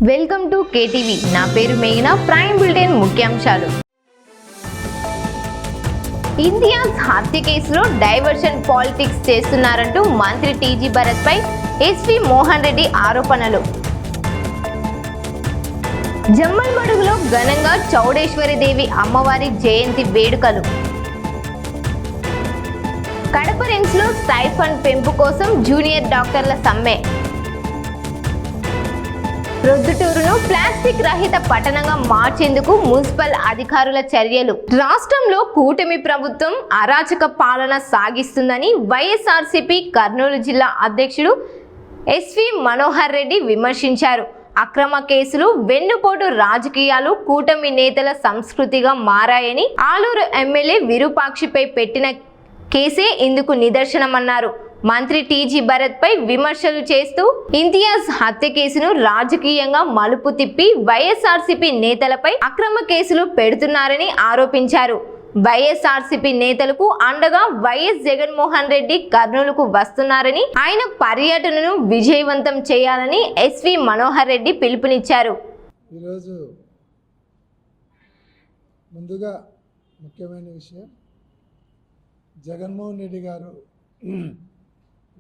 Welcome to KTV. నా పేరు మేఘన. ప్రైమ్ బులెటిన్ ముఖ్యాంశాలు. ఇంతియాజ్ హత్య కేసులో డైవర్షన్ పాలిటిక్స్ చేస్తున్నారంటూ మంత్రి టీజీ భరత్ పై ఎస్వి మోహన్ రెడ్డి ఆరోపణలు. జమ్మలమడుగులో ఘనంగా చౌడేశ్వరిదేవి అమ్మవారి జయంతి వేడుకలు. కడప రిమ్స్ లో స్టైఫండ్ పెంపు కోసం జూనియర్ డాక్టర్ల సమ్మె. ప్రొద్దుటూరును ప్లాస్టిక్ రహిత పట్టణంగా మార్చేందుకు మున్సిపల్ అధికారుల చర్యలు. రాష్ట్రంలో కూటమి ప్రభుత్వం అరాచక పాలన సాగిస్తుందని వైఎస్ఆర్సీపీ కర్నూలు జిల్లా అధ్యక్షుడు ఎస్వి మనోహర్ రెడ్డి విమర్శించారు. అక్రమ కేసులు, వెన్నుపోటు రాజకీయాలు కూటమి నేతల సంస్కృతిగా మారాయని, ఆలూరు ఎమ్మెల్యే విరూపాక్షిపై పెట్టిన కేసే ఇందుకు నిదర్శనమన్నారు. మంత్రి టీజీ భరత్ పై విమర్శలు చేస్తూ ఇంతియాజ్ హత్య కేసును రాజకీయంగా మలుపు తిప్పి వైఎస్ఆర్సీపీ నేతలపై అక్రమ కేసులు పెడుతున్నారని ఆరోపించారు. వైఎస్ఆర్సీపీ నేతలకు అండగా వైఎస్ జగన్మోహన్ రెడ్డి కర్నూలుకు వస్తున్నారని, ఆయన పర్యటనను విజయవంతం చేయాలని ఎస్వి మనోహర్ రెడ్డి పిలుపునిచ్చారు. ఈరోజు ముందుగా ముఖ్యమైన విషయం, జగన్మోహన్ రెడ్డి గారు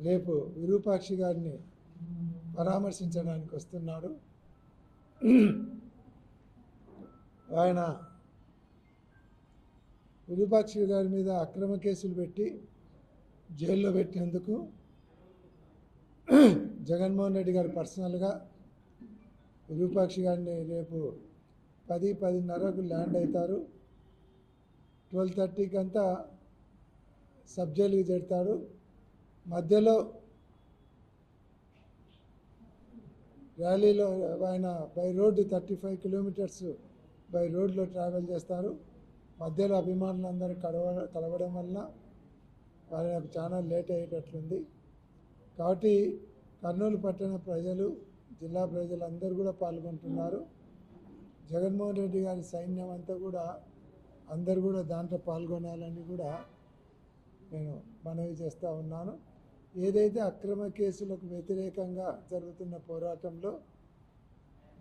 రేపు విరూపాక్షి గారిని పరామర్శించడానికి వస్తున్నాడు. ఆయన విరూపాక్షి గారి మీద అక్రమ కేసులు పెట్టి జైల్లో పెట్టినందుకు జగన్మోహన్ రెడ్డి గారు పర్సనల్గా విరూపాక్షి గారిని రేపు 10-10:30కు ల్యాండ్ అవుతారు. 12:30కి అంతా సబ్ జైలుకి చేరుతారు. మధ్యలో ర్యాలీలో ఆయన బై రోడ్డు 35 కిలోమీటర్స్ బై రోడ్లో ట్రావెల్ చేస్తారు. మధ్యలో అభిమానులందరూ కలవడం వల్ల వాళ్ళకి చాలా లేట్ అయ్యేటట్లుంది. కాబట్టి కర్నూలు పట్టణ ప్రజలు, జిల్లా ప్రజలందరూ కూడా పాల్గొంటున్నారు. జగన్మోహన్ రెడ్డి గారి సైన్యం అంతా కూడా అందరూ కూడా దాంట్లో పాల్గొనాలని కూడా నేను మనవి చేస్తూ ఉన్నాను. ఏదైతే అక్రమ కేసులకు వ్యతిరేకంగా జరుగుతున్న పోరాటంలో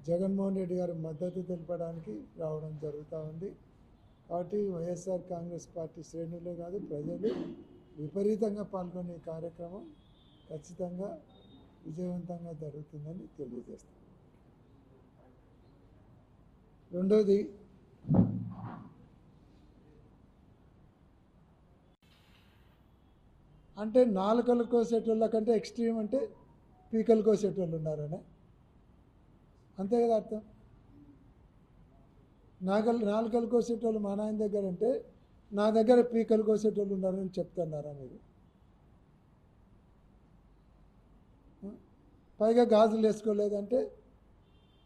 జగన్మోహన్ రెడ్డి గారు మద్దతు తెలపడానికి రావడం జరుగుతూ ఉంది. కాబట్టి వైఎస్ఆర్ కాంగ్రెస్ పార్టీ శ్రేణులే కాదు, ప్రజలు విపరీతంగా పాల్గొనే కార్యక్రమం ఖచ్చితంగా విజయవంతంగా జరుగుతుందని తెలియజేస్తాం. రెండోది, అంటే నాలుకలు కోసేటోళ్ళ కంటే ఎక్స్ట్రీమ్ అంటే పీకలు కోసేటోళ్ళు ఉన్నారనే, అంతే కదా అర్థం. నాలుకలు కోసేటోళ్ళు మా నాయన దగ్గర అంటే నా దగ్గర పీకలు కోసేటోళ్ళు ఉన్నారని చెప్తున్నారా మీరు? పైగా గాజులు వేసుకోలేదంటే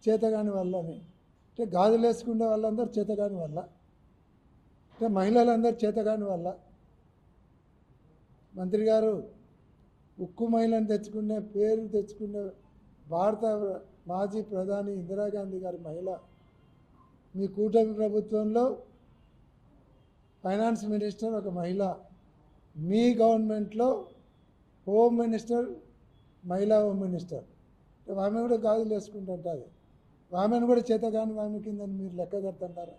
చేతగాని వల్లని, అంటే గాజులు వేసుకునే వాళ్ళందరూ చేతగాని వల్ల, అంటే మహిళలందరూ చేతగాని వల్ల. మంత్రి గారు ఉక్కు మహిళను తెచ్చుకునే పేరు తెచ్చుకునే భారత మాజీ ప్రధాని ఇందిరాగాంధీ గారి మహిళ. మీ కూటమి ప్రభుత్వంలో ఫైనాన్స్ మినిస్టర్ ఒక మహిళ, మీ గవర్నమెంట్లో హోమ్ మినిస్టర్ మహిళా హోమ్ మినిస్టర్. ఆమె కూడా గాజులు వేసుకుంటుంటుంది. ఆమెను కూడా చేతగాని ఆమె కిందని మీరు లెక్క కడుతుంటారా?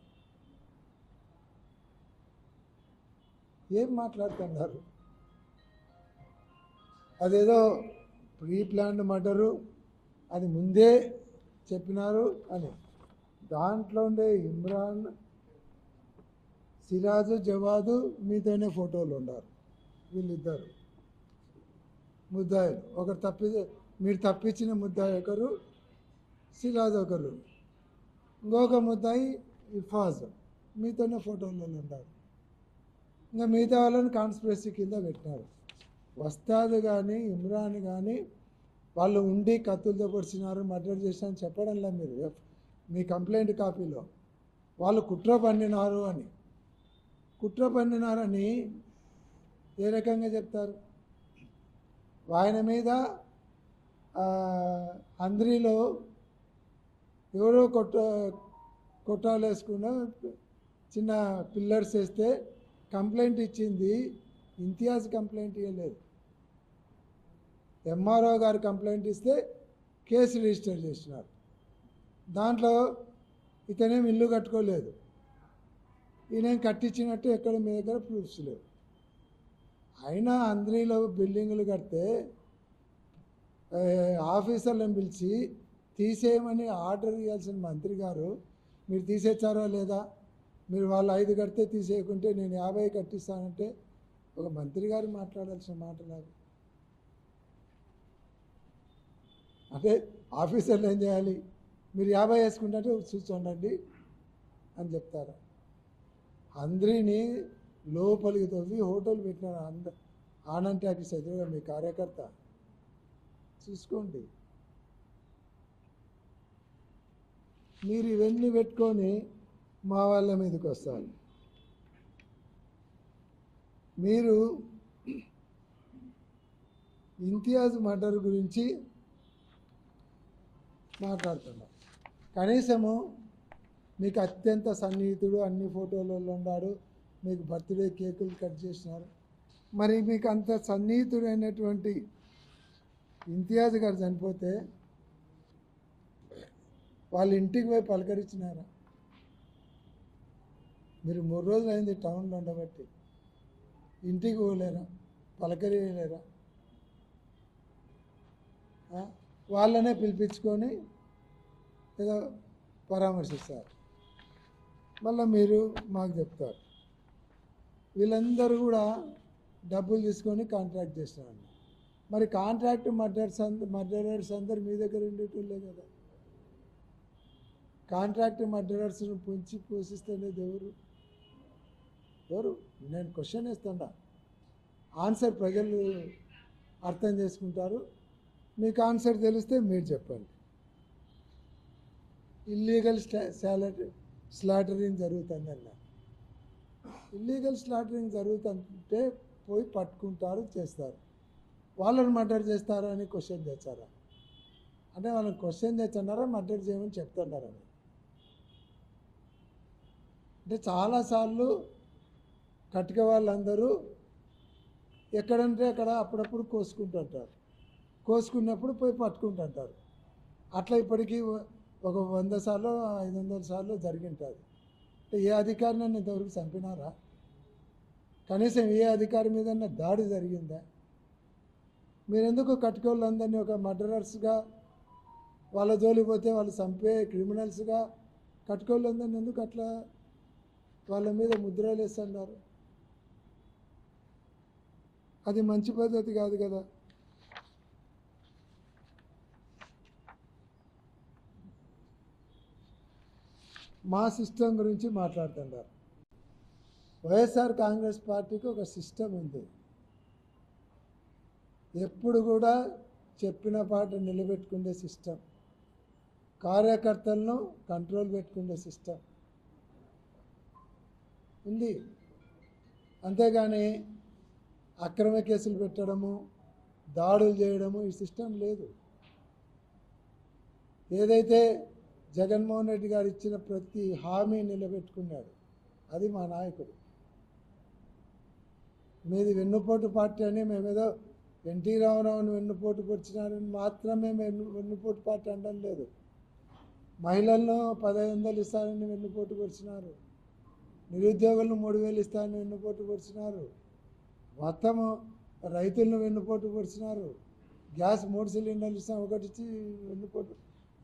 ఏం మాట్లాడుతున్నారు? అదేదో ప్రీ ప్లాన్డ్ మర్డరు, అది ముందే చెప్పినారు అని. దాంట్లో ఉండే ఇమ్రాన్, సిరాజు, జవాదు మీతోనే ఫోటోలు ఉన్నారు. వీళ్ళిద్దరు ముద్దాయిలు. మీరు తప్పించిన ముద్దాయి ఒకరు, సిరాజ్ ఒకరు, ఇంకొక ముద్దాయి ఇఫాజ్ మీతోనే ఫోటోలు ఉన్నారు. ఇంకా మిగతా వాళ్ళని కాన్స్పిరసీ కింద పెట్టినారు. వస్తాద్ కానీ ఇమ్రాన్ కానీ వాళ్ళు ఉండి కత్తులతో పొడిచినారు, మర్డర్ చేసినారని చెప్పడంలా మీరు మీ కంప్లైంట్ కాపీలో. వాళ్ళు కుట్ర పన్నినారు అని, కుట్ర పన్నినారని ఏ రకంగా చెప్తారు? ఆయన మీద అంద్రిలో ఎవరో కొట్టాలు వేసుకున్న చిన్న పిల్లర్స్ వేస్తే కంప్లైంట్ ఇచ్చింది ఇంతియాజ్, కంప్లైంట్ ఇవ్వలేదు. ఎంఆర్ఓ గారు కంప్లైంట్ ఇస్తే కేసు రిజిస్టర్ చేసినారు. దాంట్లో ఇతనేం ఇల్లు కట్టుకోలేదు, ఈయన కట్టించినట్టు ఎక్కడ మీ దగ్గర ప్రూఫ్స్ లేవు. అయినా అందరిలో బిల్డింగులు కడితే ఆఫీసర్లను పిలిచి తీసేయమని ఆర్డర్ ఇవ్వాల్సిన మంత్రి గారు మీరు తీసేచ్చారో లేదా? మీరు వాళ్ళు 5 కడితే తీసేయకుంటే నేను 50 కట్టిస్తానంటే ఒక మంత్రి గారు మాట్లాడాల్సిన మాట నాకు. అంటే ఆఫీసర్లు ఏం చేయాలి? మీరు 50 వేసుకుంటే చూసుకోండి అని చెప్తారు. అందరినీ లోపలికి తవ్వి హోటల్ పెట్టినారు. ఆనంద్ టాకీస్ ఎదురుగా మీ కార్యకర్త చూసుకోండి. మీరు ఇవన్నీ పెట్టుకొని మా వాళ్ళ మీదకి వస్తారు. మీరు ఇంతియాజ్ మర్డర్ గురించి మాట్లాడుతున్నారు. కనీసము మీకు అత్యంత సన్నిహితుడు, అన్ని ఫోటోలలో ఉన్నాడు, మీకు బర్త్డే కేకులు కట్ చేసినారు. మరి మీకు అంత సన్నిహితుడైనటువంటి ఇంతియాజ్ గారు చనిపోతే వాళ్ళ ఇంటికి పోయి పలకరించినారా? మీరు 3 రోజులు అయింది టౌన్లో ఉండబట్టి, ఇంటికి పోలేరా? పలకరియలేరా? వాళ్ళనే పిలిపించుకొని ఏదో పరామర్శిస్తారు. మళ్ళీ మీరు మాకు చెప్తారు వీళ్ళందరూ కూడా డబ్బులు తీసుకొని కాంట్రాక్ట్ చేస్తున్నారు. మరి కాంట్రాక్ట్ మర్డరర్స్ అందరు మీ దగ్గర ఉండేటోళ్ళే కదా. కాంట్రాక్ట్ మర్డరర్స్ను పుంచి పోషిస్తున్నది ఎవరు? నేను క్వశ్చన్ వేస్తుండా, ఆన్సర్ ప్రజలు అర్థం చేసుకుంటారు. మీకు ఆన్సర్ తెలిస్తే మీరు చెప్పండి. ఇల్లీగల్ స్లాటరింగ్ జరుగుతుందన్న, ఇల్లీగల్ స్లాటరింగ్ జరుగుతుంటే పోయి పట్టుకుంటారు, చేస్తారు. వాళ్ళని మర్డర్ చేస్తారా అని క్వశ్చన్ తెచ్చారా? అంటే వాళ్ళని క్వశ్చన్ తెచ్చున్నారా, మర్డర్ చేయమని చెప్తున్నారా? అంటే చాలాసార్లు కటిక వాళ్ళందరూ ఎక్కడంటే అక్కడ అప్పుడప్పుడు కోసుకుంటుంటారు, కోసుకున్నప్పుడు పోయి పట్టుకుంటుంటారు. అట్లా ఇప్పటికీ ఒక 100 సార్లు 500 సార్లు జరిగింటుంది. అంటే ఏ అధికారిని ఇంతవరకు చంపినారా? కనీసం ఏ అధికారి మీద దాడి జరిగిందా? మీరెందుకు కట్టుకోళ్ళందరినీ ఒక మర్డరర్స్గా వాళ్ళ జోలికి పోతే వాళ్ళు చంపే క్రిమినల్స్గా కట్టుకోళ్ళందరినీ ఎందుకు అట్లా వాళ్ళ మీద ముద్రలు వేస్తున్నారు? అది మంచి పద్ధతి కాదు కదా. మా సిస్టమ్ గురించి మాట్లాడుతున్నారు. వైఎస్ఆర్ కాంగ్రెస్ పార్టీకి ఒక సిస్టమ్ ఉంది. ఎప్పుడు కూడా చెప్పిన పాట నిలబెట్టుకునే సిస్టమ్, కార్యకర్తలను కంట్రోల్ పెట్టుకునే సిస్టమ్ ఉంది. అంతేగాని అక్రమ కేసులు పెట్టడము, దాడులు చేయడము ఈ సిస్టమ్ లేదు. ఏదైతే జగన్మోహన్ రెడ్డి గారు ఇచ్చిన ప్రతి హామీ నిలబెట్టుకున్నాడు, అది మా నాయకుడు. మీది వెన్నుపోటు పార్టీ అని మేమేదో ఎన్టీ రామారావుని వెన్నుపోటు పొడిచినారని మాత్రమే మేము వెన్నుపోటు పార్టీ అనడం లేదు. మహిళలను 1500 ఇస్తారని వెన్నుపోటు పొడిచినారు, నిరుద్యోగులను 3000 ఇస్తారని వెన్నుపోటు పొడిచినారు, మొత్తము రైతులను వెన్నుపోటు పొడిచినారు, గ్యాస్ 3 సిలిండర్లు ఇస్తాం ఒకటి ఇచ్చి వెన్నుపోటు,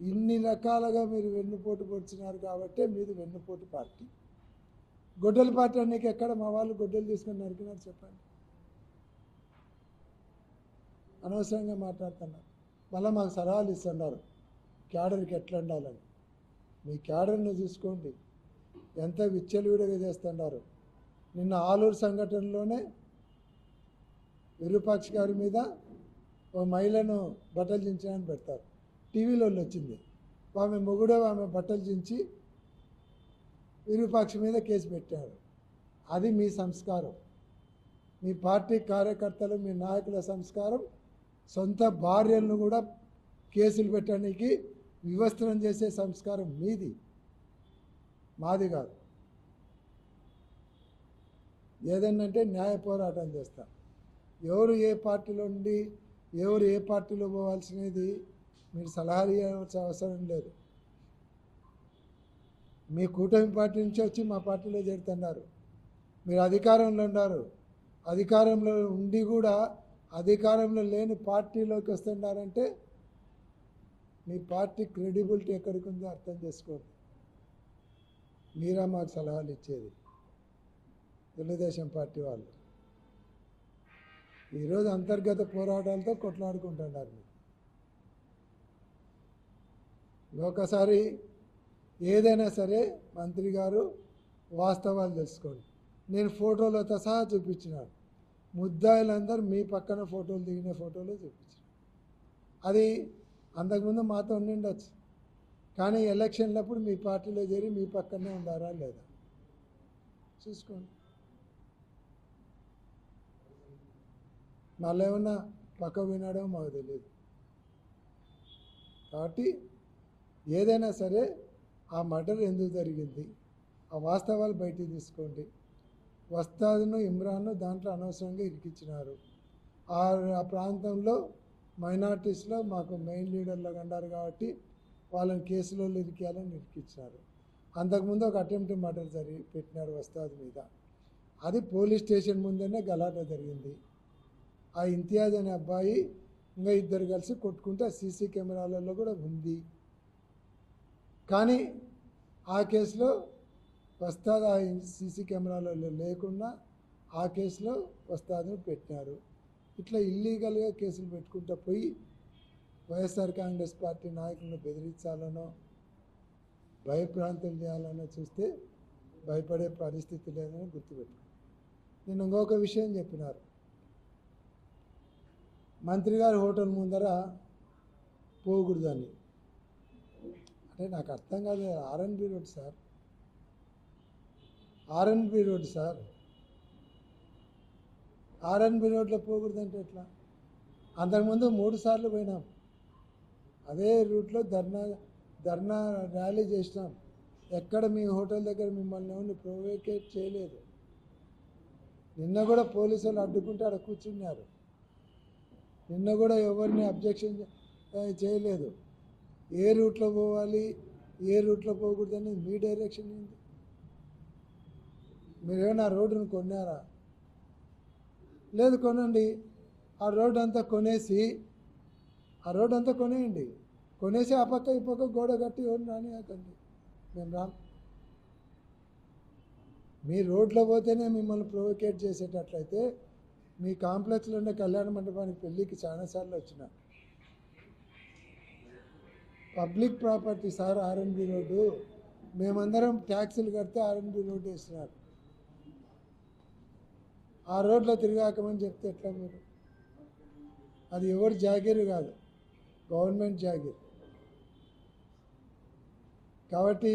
ఇన్ని రకాలుగా మీరు వెన్నుపోటు పొడిచినారు. కాబట్టే మీది వెన్నుపోటు పార్టీ. గొడ్డల పార్టీ అన్నికి ఎక్కడ మా వాళ్ళు గొడ్డలు తీసుకొని నరికినారు చెప్పండి? అనవసరంగా మాట్లాడుతున్నారు. మళ్ళీ మాకు సలహాలు ఇస్తున్నారు క్యాడర్కి ఎట్లా ఉండాలని. మీ క్యాడర్ను చూసుకోండి, ఎంత విచ్చలవిడిగా చేస్తున్నారు. నిన్న ఆలూరు సంఘటనలోనే విరూపాక్ష గారి మీద ఓ మహిళను బట్టలు చించడానికి పెడతారు, టీవీలో వచ్చింది. ఆమె మొగుడే ఆమె బట్టలు చించి విరూపాక్ష మీద కేసు పెట్టారు. అది మీ సంస్కారం, మీ పార్టీ కార్యకర్తలు, మీ నాయకుల సంస్కారం. సొంత భార్యలను కూడా కేసులు పెట్టడానికి వివస్త్రం చేసే సంస్కారం మీది, మాది కాదు. ఏదన్నంటే న్యాయ పోరాటం చేస్తాం. ఎవరు ఏ పార్టీలో ఉండి ఎవరు ఏ పార్టీలో పోవాల్సినది మీరు సలహాలు ఇవ్వాల్సిన అవసరం లేదు. మీ కూటమి పార్టీ నుంచి వచ్చి మా పార్టీలో చేరుతున్నారు. మీరు అధికారంలో ఉన్నారు, అధికారంలో ఉండి కూడా అధికారంలో లేని పార్టీలోకి వస్తున్నారంటే మీ పార్టీ క్రెడిబిలిటీ ఎక్కడికి ఉందో అర్థం చేసుకోండి. మీరా మాకు సలహాలు ఇచ్చేది, తెలుగుదేశం పార్టీ వాళ్ళు. ఈరోజు అంతర్గత పోరాటాలతో కొట్లాడుకుంటున్నారు. మీరు ఒకసారి ఏదైనా సరే మంత్రి గారు వాస్తవాలు తెలుసుకోండి. నేను ఫోటోలతో సహా చూపించినాను. ముద్దాయిలందరూ మీ పక్కన ఫోటోలు దిగిన ఫోటోలు చూపించాను. అది అంతకుముందు మాతో ఉండిండొచ్చు, కానీ ఎలక్షన్లప్పుడు మీ పార్టీలో చేరి మీ పక్కనే ఉండారా లేదా చూసుకోండి. మళ్ళీ ఏమన్నా పక్క వినడో మాకు తెలియదు. కాబట్టి ఏదైనా సరే ఆ మర్డర్ ఎందుకు జరిగింది, ఆ వాస్తవాలు బయటికి తీసుకోండి. వస్తాదును ఇమ్రాన్ను దాంట్లో అనవసరంగా ఇరికించినారు. ఆ ప్రాంతంలో మైనార్టీస్లో మాకు మెయిన్ లీడర్లు అన్నారు కాబట్టి వాళ్ళని కేసులో ఇరికేయాలని ఇరికించినారు. అంతకుముందు ఒక అటెంప్ట్ మర్డర్ పెట్టినారు వస్తాదు మీద. అది పోలీస్ స్టేషన్ ముందనే గలాట జరిగింది. ఆ ఇంతియాజ్ అనే అబ్బాయి ఇంకా ఇద్దరు కలిసి కొట్టుకుంటే సీసీ కెమెరాలలో కూడా ఉంది. కానీ ఆ కేసులో వస్తాదు ఆ సీసీ కెమెరాలలో లేకుండా ఆ కేసులో వస్తాదును పెట్టినారు. ఇట్లా ఇల్లీగల్గా కేసులు పెట్టుకుంటూ పోయి వైఎస్ఆర్ కాంగ్రెస్ పార్టీ నాయకులను బెదిరించాలనో భయభ్రాంతులు చేయాలనో చూస్తే భయపడే పరిస్థితి లేదని గుర్తుపెట్టుకో. నేను ఇంకొక విషయం చెప్పినారు, మంత్రి గారి హోటల్ ముందర పోకూడదని. అంటే నాకు అర్థం కాదు. RNB road sir, RNB road sir, RNB రోడ్లో పోకూడదంటే ఎట్లా? అంతకుముందు 3 సార్లు పోయినాం. అదే రూట్లో ధర్నా ర్యాలీ చేసినాం. ఎక్కడ మీ హోటల్ దగ్గర మిమ్మల్ని ఎవరిని ప్రొవోకేట్ చేయలేదు. నిన్న కూడా పోలీసులు అడ్డుకుంటే అక్కడ కూర్చున్నారు. నిన్న కూడా ఎవరిని అబ్జెక్షన్ చేయలేదు. ఏ రూట్లో పోవాలి, ఏ రూట్లో పోకూడదని మీ డైరెక్షన్ ఏంది? మీరేమైనా రోడ్డును కొన్నారా? లేదు, కొనండి. ఆ రోడ్డు అంతా కొనేసి ఆ రోడ్డు అంతా కొనేయండి. కొనేసి ఆ పక్క ఈ పక్క గోడ కట్టి ఎవరు రానియకండి, మేము రాం. మీ రోడ్లో పోతేనే మిమ్మల్ని ప్రొవోకేట్ చేసేటట్లయితే మీ కాంప్లెక్స్లో ఉండే కళ్యాణ మండపానికి పెళ్ళికి చాలాసార్లు వచ్చిన public property sir. RNB road మేమందరం ట్యాక్సీలు కడితే ఆర్ఎన్బి రోడ్డు వేసినారు. ఆ రోడ్లో తిరిగాకమని చెప్తే ఎట్లా మీరు? అది ఎవరు జాగీరు కాదు, గవర్నమెంట్ జాగీర్. కాబట్టి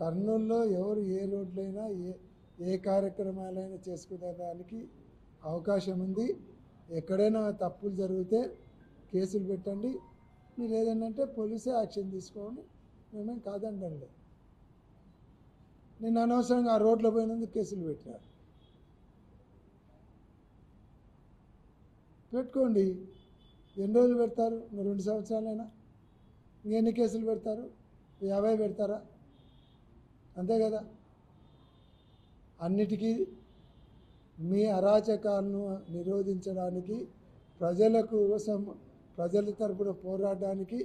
కర్నూలులో ఎవరు ఏ రోడ్లైనా ఏ కార్యక్రమాలైనా చేసుకునే దానికి అవకాశం ఉంది. ఎక్కడైనా తప్పులు జరిగితే కేసులు పెట్టండి. మీరు ఏదన్నంటే పోలీసే యాక్షన్ తీసుకోండి, మేమేం కాదండి. నేను అనవసరంగా ఆ రోడ్లో పోయినందుకు కేసులు పెట్టినారు. పెట్టుకోండి. ఎన్ని రోజులు పెడతారు? 2 సంవత్సరాలైనా ఇంకెన్ని కేసులు పెడతారు? 50 పెడతారా? అంతే కదా. అన్నిటికీ మీ అరాచకాలను నిరోధించడానికి, ప్రజల తరపున పోరాడడానికి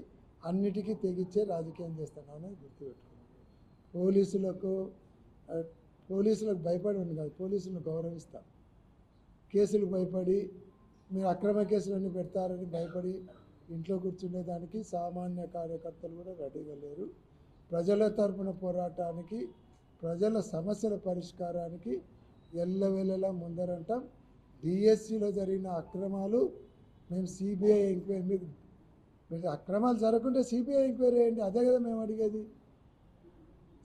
అన్నిటికీ తెగించే రాజకీయం చేస్తున్నామని గుర్తుపెట్టుకోండి. పోలీసులకు భయపడి ఉంది కాదు, పోలీసులను గౌరవిస్తాం. కేసులు భయపడి మీరు అక్రమ కేసులన్నీ పెడతారని భయపడి ఇంట్లో కూర్చునేదానికి సామాన్య కార్యకర్తలు కూడా రెడీగా లేరు. ప్రజల తరపున పోరాటానికి, ప్రజల సమస్యల పరిష్కారానికి ఎల్లవేళలా ముందరంటాం. డిఎస్సిలో జరిగిన అక్రమాలు మేము సిబిఐ ఎంక్వైరీ, మీరు అక్రమాలు జరగకుంటే సిబిఐ ఎంక్వైరీ చేయండి. అదే కదా మేము అడిగేది.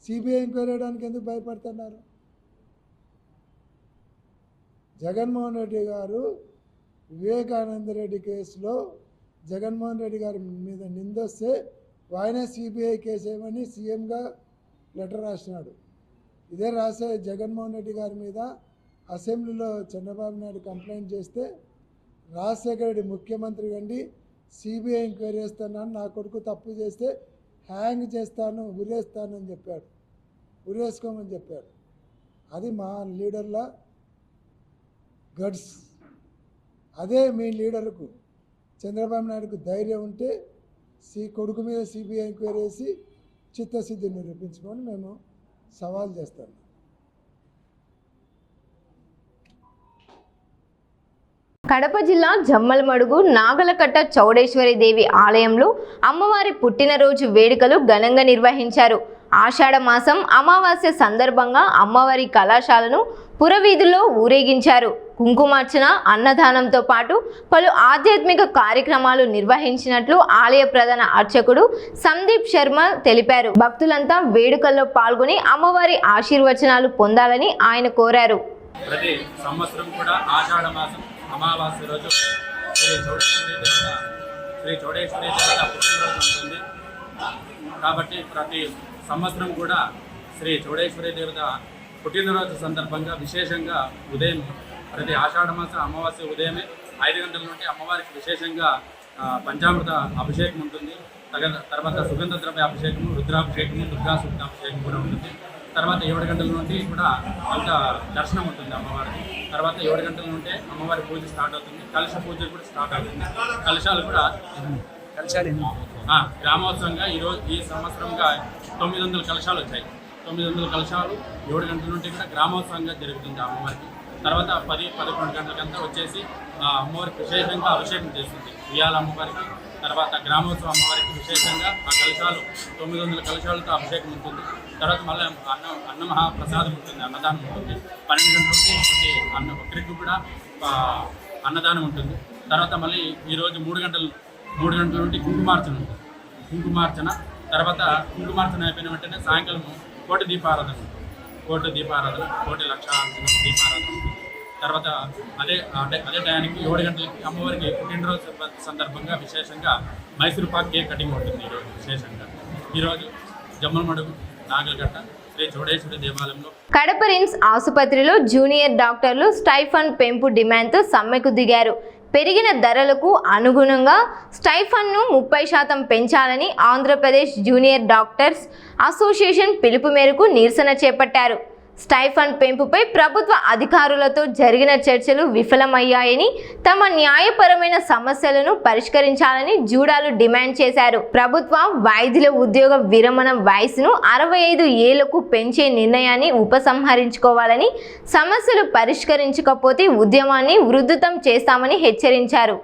సిబిఐ ఎంక్వైరీ చేయడానికి ఎందుకు భయపడుతున్నారు? జగన్మోహన్ రెడ్డి గారు వివేకానంద రెడ్డి కేసులో జగన్మోహన్ రెడ్డి గారి మీద నిందొస్తే ఆయనే సిబిఐ కేసు ఏమని సీఎంగా లెటర్ రాసినాడు. ఇదే రాసే జగన్మోహన్ రెడ్డి గారి మీద అసెంబ్లీలో చంద్రబాబు నాయుడు కంప్లైంట్ చేస్తే రాజశేఖర రెడ్డి ముఖ్యమంత్రి కండి సిబిఐ ఎంక్వైరీ చేస్తున్నాను, నా కొడుకు తప్పు చేస్తే హ్యాంగ్ చేస్తాను, ఉరేస్తాను అని చెప్పాడు. ఉరేసుకోమని చెప్పాడు. అది మా లీడర్ల గడ్స్. అదే మీ లీడర్కు చంద్రబాబు నాయుడుకు ధైర్యం ఉంటే కొడుకు మీద సిబిఐ ఎంక్వైరీ వేసి చిత్తశుద్ధి నిరూపించుకొని మేము సవాల్ చేస్తాం. కడప జిల్లా జమ్మలమడుగు నాగలకట్ట చౌడేశ్వరి దేవి ఆలయంలో అమ్మవారి పుట్టినరోజు వేడుకలు ఘనంగా నిర్వహించారు. ఆషాఢ మాసం అమావాస్య సందర్భంగా అమ్మవారి కళాశాలను పురవీధుల్లో ఊరేగించారు. కుంకుమార్చన, అన్నదానంతో పాటు పలు ఆధ్యాత్మిక కార్యక్రమాలు నిర్వహించినట్లు ఆలయ ప్రధాన అర్చకుడు సందీప్ శర్మ తెలిపారు. భక్తులంతా వేడుకల్లో పాల్గొని అమ్మవారి ఆశీర్వచనాలు పొందాలని ఆయన కోరారు. ప్రతి సంవత్సరం కూడా ఆషాఢ మాసం అమావాస్య రోజు శ్రీ చౌడేశ్వరి దేవత పుట్టినరోజు ఉంటుంది. కాబట్టి ప్రతి సంవత్సరం కూడా శ్రీ చౌడేశ్వరి దేవత పుట్టినరోజు సందర్భంగా విశేషంగా ఉదయం ప్రతి ఆషాఢ మాసం అమావాస్య ఉదయమే 5 గంటల నుండి అమ్మవారికి విశేషంగా పంచామృత అభిషేకం ఉంటుంది. తర్వాత సుగంధ ద్రవ్య అభిషేకము, రుద్రాభిషేకము, దుర్గా సూక్తాభిషేకం కూడా ఉంటుంది. తర్వాత 7 గంటల నుండి కూడా అంత దర్శనం ఉంటుంది అమ్మవారికి. తర్వాత 7 గంటల నుండి అమ్మవారి పూజ స్టార్ట్ అవుతుంది. కలశ పూజ కూడా స్టార్ట్ అవుతుంది. కలశాలు కూడా గ్రామోత్సవంగా ఈ సంవత్సరంగా 900 కలశాలు వచ్చాయి. 900 కలశాలు 7 గంటల నుండి కూడా గ్రామోత్సవంగా జరుగుతుంది అమ్మవారికి. తర్వాత 10-11 గంటలకంతా వచ్చేసి అమ్మవారికి విశేషంగా అభిషేకం చేస్తుంది ఉయ్యాల అమ్మవారికి. తర్వాత గ్రామోత్సవం అమ్మవారికి విశేషంగా ఆ కలశాలు 900 కలశాలతో అభిషేకం ఉంటుంది. తర్వాత మళ్ళీ అన్న మహాప్రసాదం ఉంటుంది, అన్నదానం ఉంటుంది. 12 గంటల నుండి ఒకరికి కూడా అన్నదానం ఉంటుంది. తర్వాత మళ్ళీ ఈరోజు 3 గంటల నుండి కుంకుమార్చన ఉంటుంది. కుంకుమార్చన తర్వాత కుంకుమార్చన అయిపోయిన వెంటనే సాయంకాలం కోటి దీపారాధన, కోటి లక్షార్చన దీపారాధన. తర్వాత అదే టయానికి 7 గంటలకి అమ్మవారికి పుట్టినరోజు సందర్భంగా విశేషంగా మైసూర్ పాక్ కేక్ కటింగ్ ఉంటుంది. ఈరోజు జమ్మలమడుగు నాగలకట్ట శ్రీ చౌడేశ్వరి దేవాలయంలో కడప రిమ్స్ ఆసుపత్రిలో జూనియర్ డాక్టర్లు స్టైఫండ్ పెంపు డిమాండ్తో సమ్మెకు దిగారు. పెరిగిన ధరలకు అనుగుణంగా స్టైఫండ్ను 30% పెంచాలని ఆంధ్రప్రదేశ్ జూనియర్ డాక్టర్స్ అసోసియేషన్ పిలుపు మేరకు నిరసన చేపట్టారు. స్టైఫండ్ పెంపుపై ప్రభుత్వ అధికారులతో జరిగిన చర్చలు విఫలమయ్యాయని, తమ న్యాయపరమైన సమస్యలను పరిష్కరించాలని జూడాలు డిమాండ్ చేశారు. ప్రభుత్వ వైద్యుల ఉద్యోగ విరమణ వయసును 65 ఏళ్లకు పెంచే నిర్ణయాన్ని ఉపసంహరించుకోవాలని, సమస్యలు పరిష్కరించకపోతే ఉద్యమాన్ని ఉధృతం చేస్తామని హెచ్చరించారు.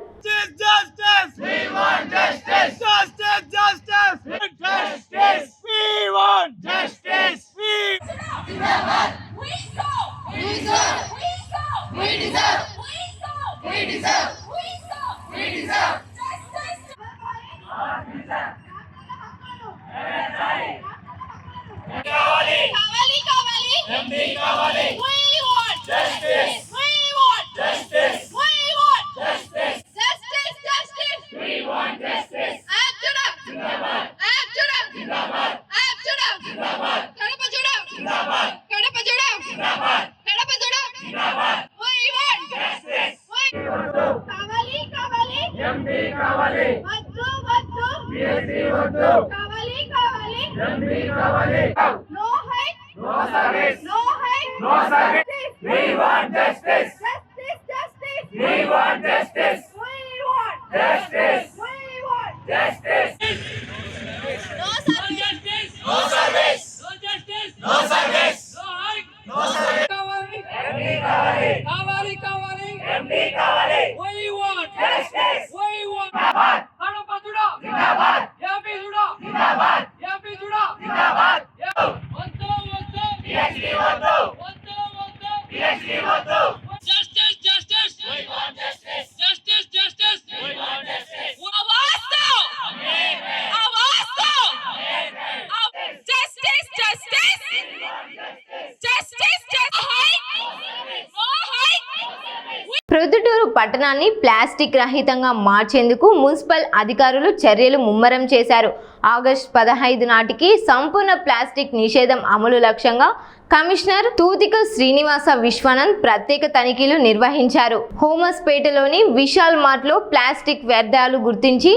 ప్రొద్దుటూరు పట్టణాన్ని ప్లాస్టిక్ రహితంగా మార్చేందుకు మున్సిపల్ అధికారులు చర్యలు ముమ్మరం చేశారు. ఆగస్టు 15 నాటికి సంపూర్ణ ప్లాస్టిక్ నిషేధం అమలు లక్ష్యంగా కమిషనర్ తూతిక శ్రీనివాస విశ్వనంద్ ప్రత్యేక తనిఖీలు నిర్వహించారు. హోమస్పేటలోని విశాల్ మార్ట్లో ప్లాస్టిక్ వ్యర్థాలు గుర్తించి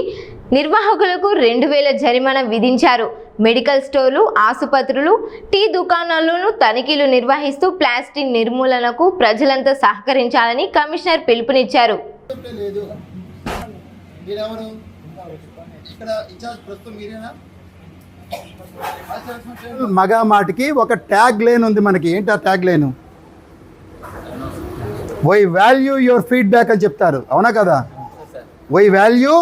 నిర్వాహకులకు 2000 జరిమానా విధించారు. మెడికల్ స్టోర్లు, ఆసుపత్రులు, టీ దుకాణాలను తనిఖీలు నిర్వహిస్తూ ప్లాస్టిక్ నిర్మూలనకు ప్రజలంతా సహకరించాలని కమిషనర్ పిలుపునిచ్చారు. లేదు మీరెవరు ఇక్కడ ఇన్ఛార్జ్ ప్రస్తుతం మీరేనా? మగా మాటికి ఒక ట్యాగ్ లైన్ ఉంది మనకి. ఏంటి ఆ tag line? Why value your feedback అని చెప్తారు, అవునా కదా? Why value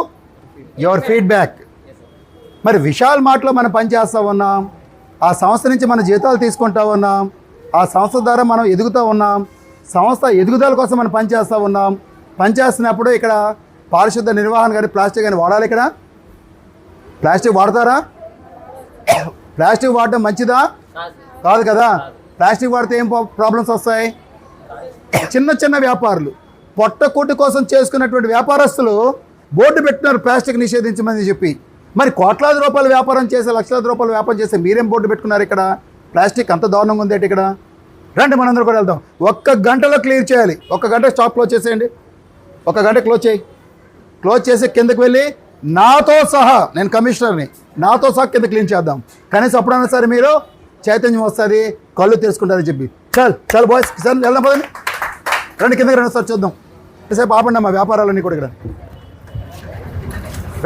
your feedback. మరి విశాల్ మార్ట్లో మనం పనిచేస్తూ ఉన్నాం, ఆ సంస్థ నుంచి మన జీతాలు తీసుకుంటా ఉన్నాం, ఆ సంస్థ ద్వారా మనం ఎదుగుతూ ఉన్నాం, సంస్థ ఎదుగుదల కోసం మనం పనిచేస్తూ ఉన్నాం. పనిచేస్తున్నప్పుడు ఇక్కడ పారిశుద్ధ నిర్వహణ కానీ ప్లాస్టిక్ కానీ వాడాలి. ఇక్కడ ప్లాస్టిక్ వాడతారా? ప్లాస్టిక్ వాడటం మంచిదా? కాదు కదా. ప్లాస్టిక్ వాడితే ఏం ప్రాబ్లమ్స్ వస్తాయి? చిన్న చిన్న వ్యాపారులు, పొట్టకూటి కోసం చేసుకున్నటువంటి వ్యాపారస్తులు బోర్డు పెట్టినారు ప్లాస్టిక్ నిషేధించమని చెప్పి. మరి కోట్లాది రూపాయల వ్యాపారం చేసే, లక్షలాది రూపాయల వ్యాపారం చేసే మీరేం బోర్డు పెట్టుకున్నారు ఇక్కడ? ప్లాస్టిక్ అంత దారుణంగా ఉంది ఇక్కడ. రండి మనందరూ కూడా వెళ్దాం. 1 గంటలో క్లియర్ చేయాలి. 1 గంట స్టాప్ క్లోజ్ చేసేయండి. 1 గంట క్లోజ్ చేయి. క్లోజ్ చేసి కిందకి వెళ్ళి నాతో సహా, నేను కమిషనర్ని, నాతో సహా కింద క్లీన్ చేద్దాం. కనీసం అప్పుడైనా సరే మీరు చైతన్యం వస్తుంది, కళ్ళు తెలుసుకుంటారని చెప్పి. చాలు బాయ్స్, సార్ వెళ్దాం పదండి. రండి కిందకి రండి సార్, చూద్దాం. సేపు ఆపండి మా వ్యాపారాలన్నీ కూడా ఇక్కడ.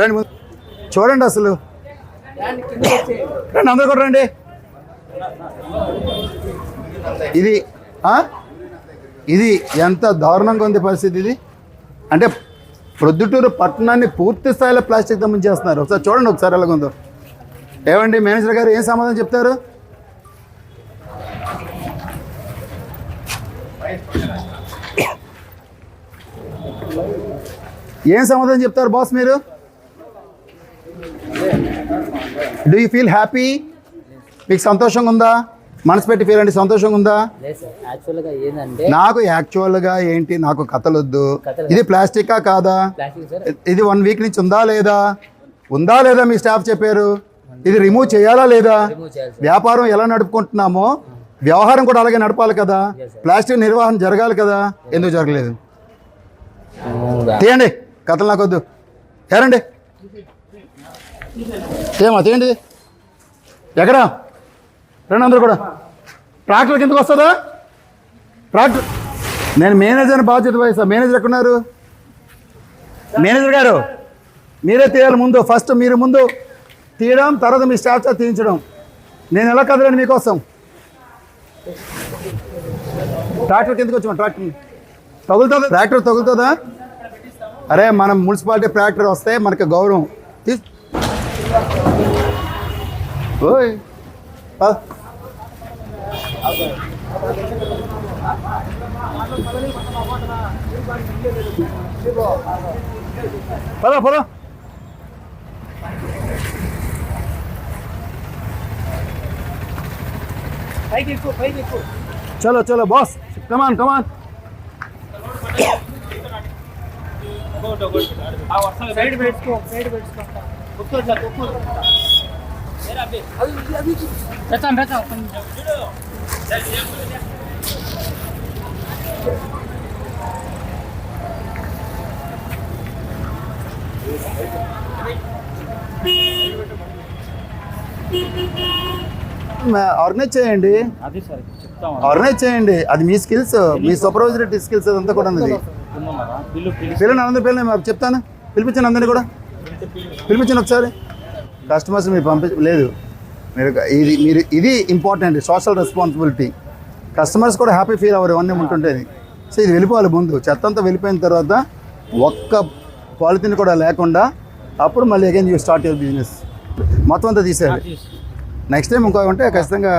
రండి ముందు చూడండి, అసలు రండి అందరూ కూడా రండి. ఇది ఎంత దారుణంగా ఉంది పరిస్థితి. ఇది అంటే ప్రొద్దుటూరు పట్టణాన్ని పూర్తి స్థాయిలో ప్లాస్టిక్తో ముంచేస్తున్నారు. ఒకసారి చూడండి, ఒకసారి ఎలాగుందో. ఏమండి మేనేజర్ గారు ఏం సమాధానం చెప్తారు? ఏం సమాధానం చెప్తారు బాస్ మీరు? Do you feel happy? మీకు సంతోషంగా ఉందా? మనసు పెట్టి ఫీల్ అండి, సంతోషంగా ఉందా? నాకు యాక్చువల్గా ఏంటి, నాకు కథలు వద్దు. ఇది ప్లాస్టికా కాదా? ఇది 1 వీక్ నుంచి ఉందా లేదా? ఉందా లేదా మీ స్టాఫ్ చెప్పారు. ఇది రిమూవ్ చేయాలా లేదా? వ్యాపారం ఎలా నడుపుకుంటున్నామో వ్యవహారం కూడా అలాగే నడపాలి కదా. ప్లాస్టిక్ నిర్వహణ జరగాలి కదా. ఎందుకు జరగలేదు? తీయండి, కథలు నాకు వద్దు. ఏరండి తీయండి. ఎక్కడా రండి అందరూ కూడా. ట్రాక్టర్ కిందకు వస్తుందా? ట్రాక్టర్ నేను మేనేజర్ని బాధ్యత వహిస్తా. మేనేజర్ ఎక్కడున్నారు? మేనేజర్ గారు మీరే తీయాలి ముందు. ఫస్ట్ మీరు ముందు తీయడం, తర్వాత మీ స్టాఫ్ చేత తీయించడం. నేను ఎలా కదలండి మీకోసం. ట్రాక్టర్ కిందకు వచ్చాం. ట్రాక్టర్ తగులుతుందా? ట్రాక్టర్ తగులుతుందా? అరే మనం మున్సిపాలిటీ ట్రాక్టర్ వస్తే మనకి గౌరవం. ఓయ్ పద. చలో బాస్, కమాన్. సైడ్ పెట్టుకో. ఆర్గనైజ్ చేయండి. అది మీ స్కిల్స్, మీ సూపర్వైజరీ స్కిల్స్ అదంతా కూడా ఉంది. పిల్లలు అందరూ పిల్లలు మాకు చెప్తాను. పిలిపించండి అందరినీ కూడా, పిలిపించండి ఒకసారి. కస్టమర్స్ మీరు లేదు, ఇది ఇంపార్టెంట్, సోషల్ రెస్పాన్సిబిలిటీ. కస్టమర్స్ కూడా హ్యాపీ ఫీల్ అవ్వరు ఇవన్నీ ఉంటుంటేది. సో ఇది వెళ్ళిపోవాలి ముందు. చెత్త అంతా వెళ్ళిపోయిన తర్వాత ఒక్క పాలిథిన్ కూడా లేకుండా అప్పుడు మళ్ళీ again you start your business. మొత్తం అంతా తీసేయాలి. నెక్స్ట్ టైం ఇంకో ఉంటే ఖచ్చితంగా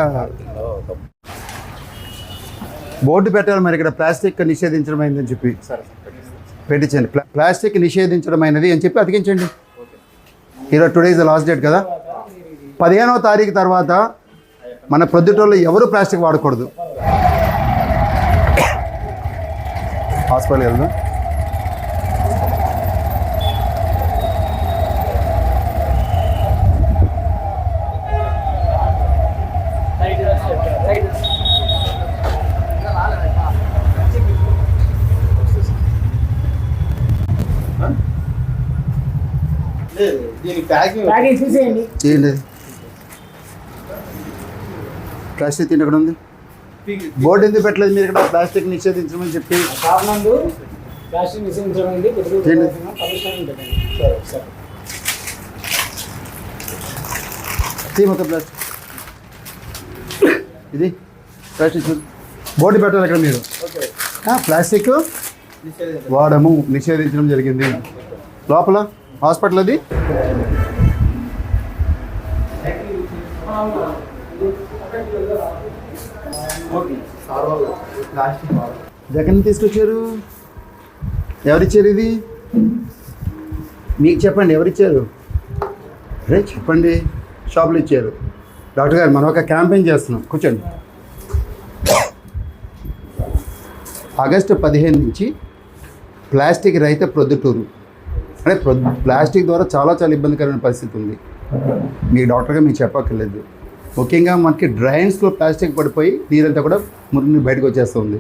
బోర్డు పెట్టాలి. మరి ఇక్కడ ప్లాస్టిక్ నిషేధించడం అయిందని చెప్పి పెట్టించండి. ప్లాస్టిక్ నిషేధించడమైనది అని చెప్పి అతికించండి. ఈరోజు today is the last date కదా. 15వ తారీఖు తర్వాత మన ప్రొద్దుటోళ్ళు ఎవరు ప్లాస్టిక్ వాడకూడదు. హాస్పిటల్ వెళ్దాం. చేయండి. ప్లాస్టిక్ తిండి ఎక్కడ ఉంది? బోర్డు ఎందుకు పెట్టలేదు మీరు ఇక్కడ ప్లాస్టిక్ నిషేధించమని చెప్పి? కారణంలో ప్లాస్టిక్ నిషేధించడానికి ఏంటి? మొత్తం ప్లాస్టిక్ ఇది ప్లాస్టిక్ బోర్డు పెట్టాలి ఇక్కడ మీరు. ప్లాస్టిక్ వాడము నిషేధించడం జరిగింది. లోపల హాస్పిటల్ అది ఎక్కడి నుంచి తీసుకొచ్చారు? ఎవరిచ్చారు ఇది? మీకు చెప్పండి, ఎవరిచ్చారు? అరే చెప్పండి. షాపులో ఇచ్చారు. డాక్టర్ గారు మనం ఒక క్యాంపెయిన్ చేస్తున్నాం, కూర్చోండి. ఆగస్టు 15 నుంచి ప్లాస్టిక్ రహిత ప్రొద్దుటూరు. అంటే ప్లాస్టిక్ ద్వారా చాలా ఇబ్బందికరమైన పరిస్థితి ఉంది. మీ డాక్టర్గా మీకు చెప్పక్కర్లేదు. ముఖ్యంగా మనకి డ్రైన్స్లో ప్లాస్టిక్ పడిపోయి నీరంతా కూడా మురికి బయటకు వచ్చేస్తుంది.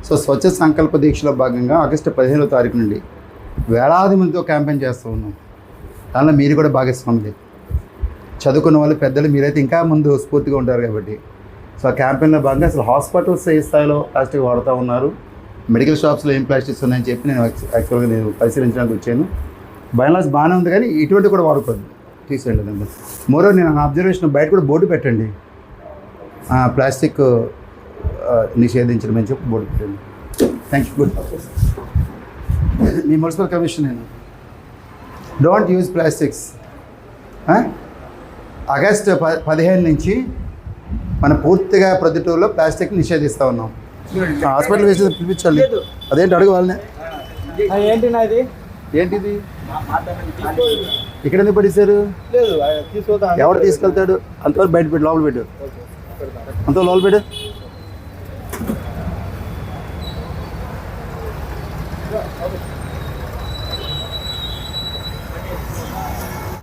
సో స్వచ్ఛ సంకల్ప దీక్షలో భాగంగా ఆగస్టు 15వ తారీఖు నుండి వేలాది మందితో క్యాంపెయిన్ చేస్తూ ఉన్నాం. దానిలో మీరు కూడా భాగస్వాములే. చదువుకున్న వాళ్ళు పెద్దలు మీరైతే ఇంకా ముందు స్ఫూర్తిగా ఉంటారు కాబట్టి. సో ఆ క్యాంపెయిన్లో భాగంగా అసలు హాస్పిటల్స్ ఏ స్థాయిలో ప్లాస్టిక్ వాడుతూ ఉన్నారు, మెడికల్ షాప్స్లో ఏం ప్లాస్టిక్స్ ఉన్నాయని చెప్పి యాక్చువల్గా నేను పరిశీలించడానికి వచ్చాను. బయోలాజీ బాగానే ఉంది కానీ ఇటువంటి కూడా వాడుకోవద్దు, తీసేయండి దాన్ని. మరో నేను అబ్జర్వేషన్ బయట కూడా బోర్డు పెట్టండి, ప్లాస్టిక్ నిషేధించడం అని చెప్పి బోర్డు పెట్టండి. Thank you. Good. Me municipal commission నేను డోంట్ యూజ్ ప్లాస్టిక్స్. ఆగస్టు 15 నుంచి మనం పూర్తిగా ప్రొద్దుటూరులో ప్లాస్టిక్ నిషేధిస్తూ ఉన్నాం. హాస్పిటల్ వేసి పిలిపించాలి. అదేంటి అడుగు వాళ్ళని. ఏంటి నాది? ఏంటిది ఇక్కడ ఎందుకు పడేశారు? ఎవరు తీసుకెళ్తాడు? అంతవరకు బయట పెట్టు, లోపల పెట్టు, అంత లోపల పెట్టు.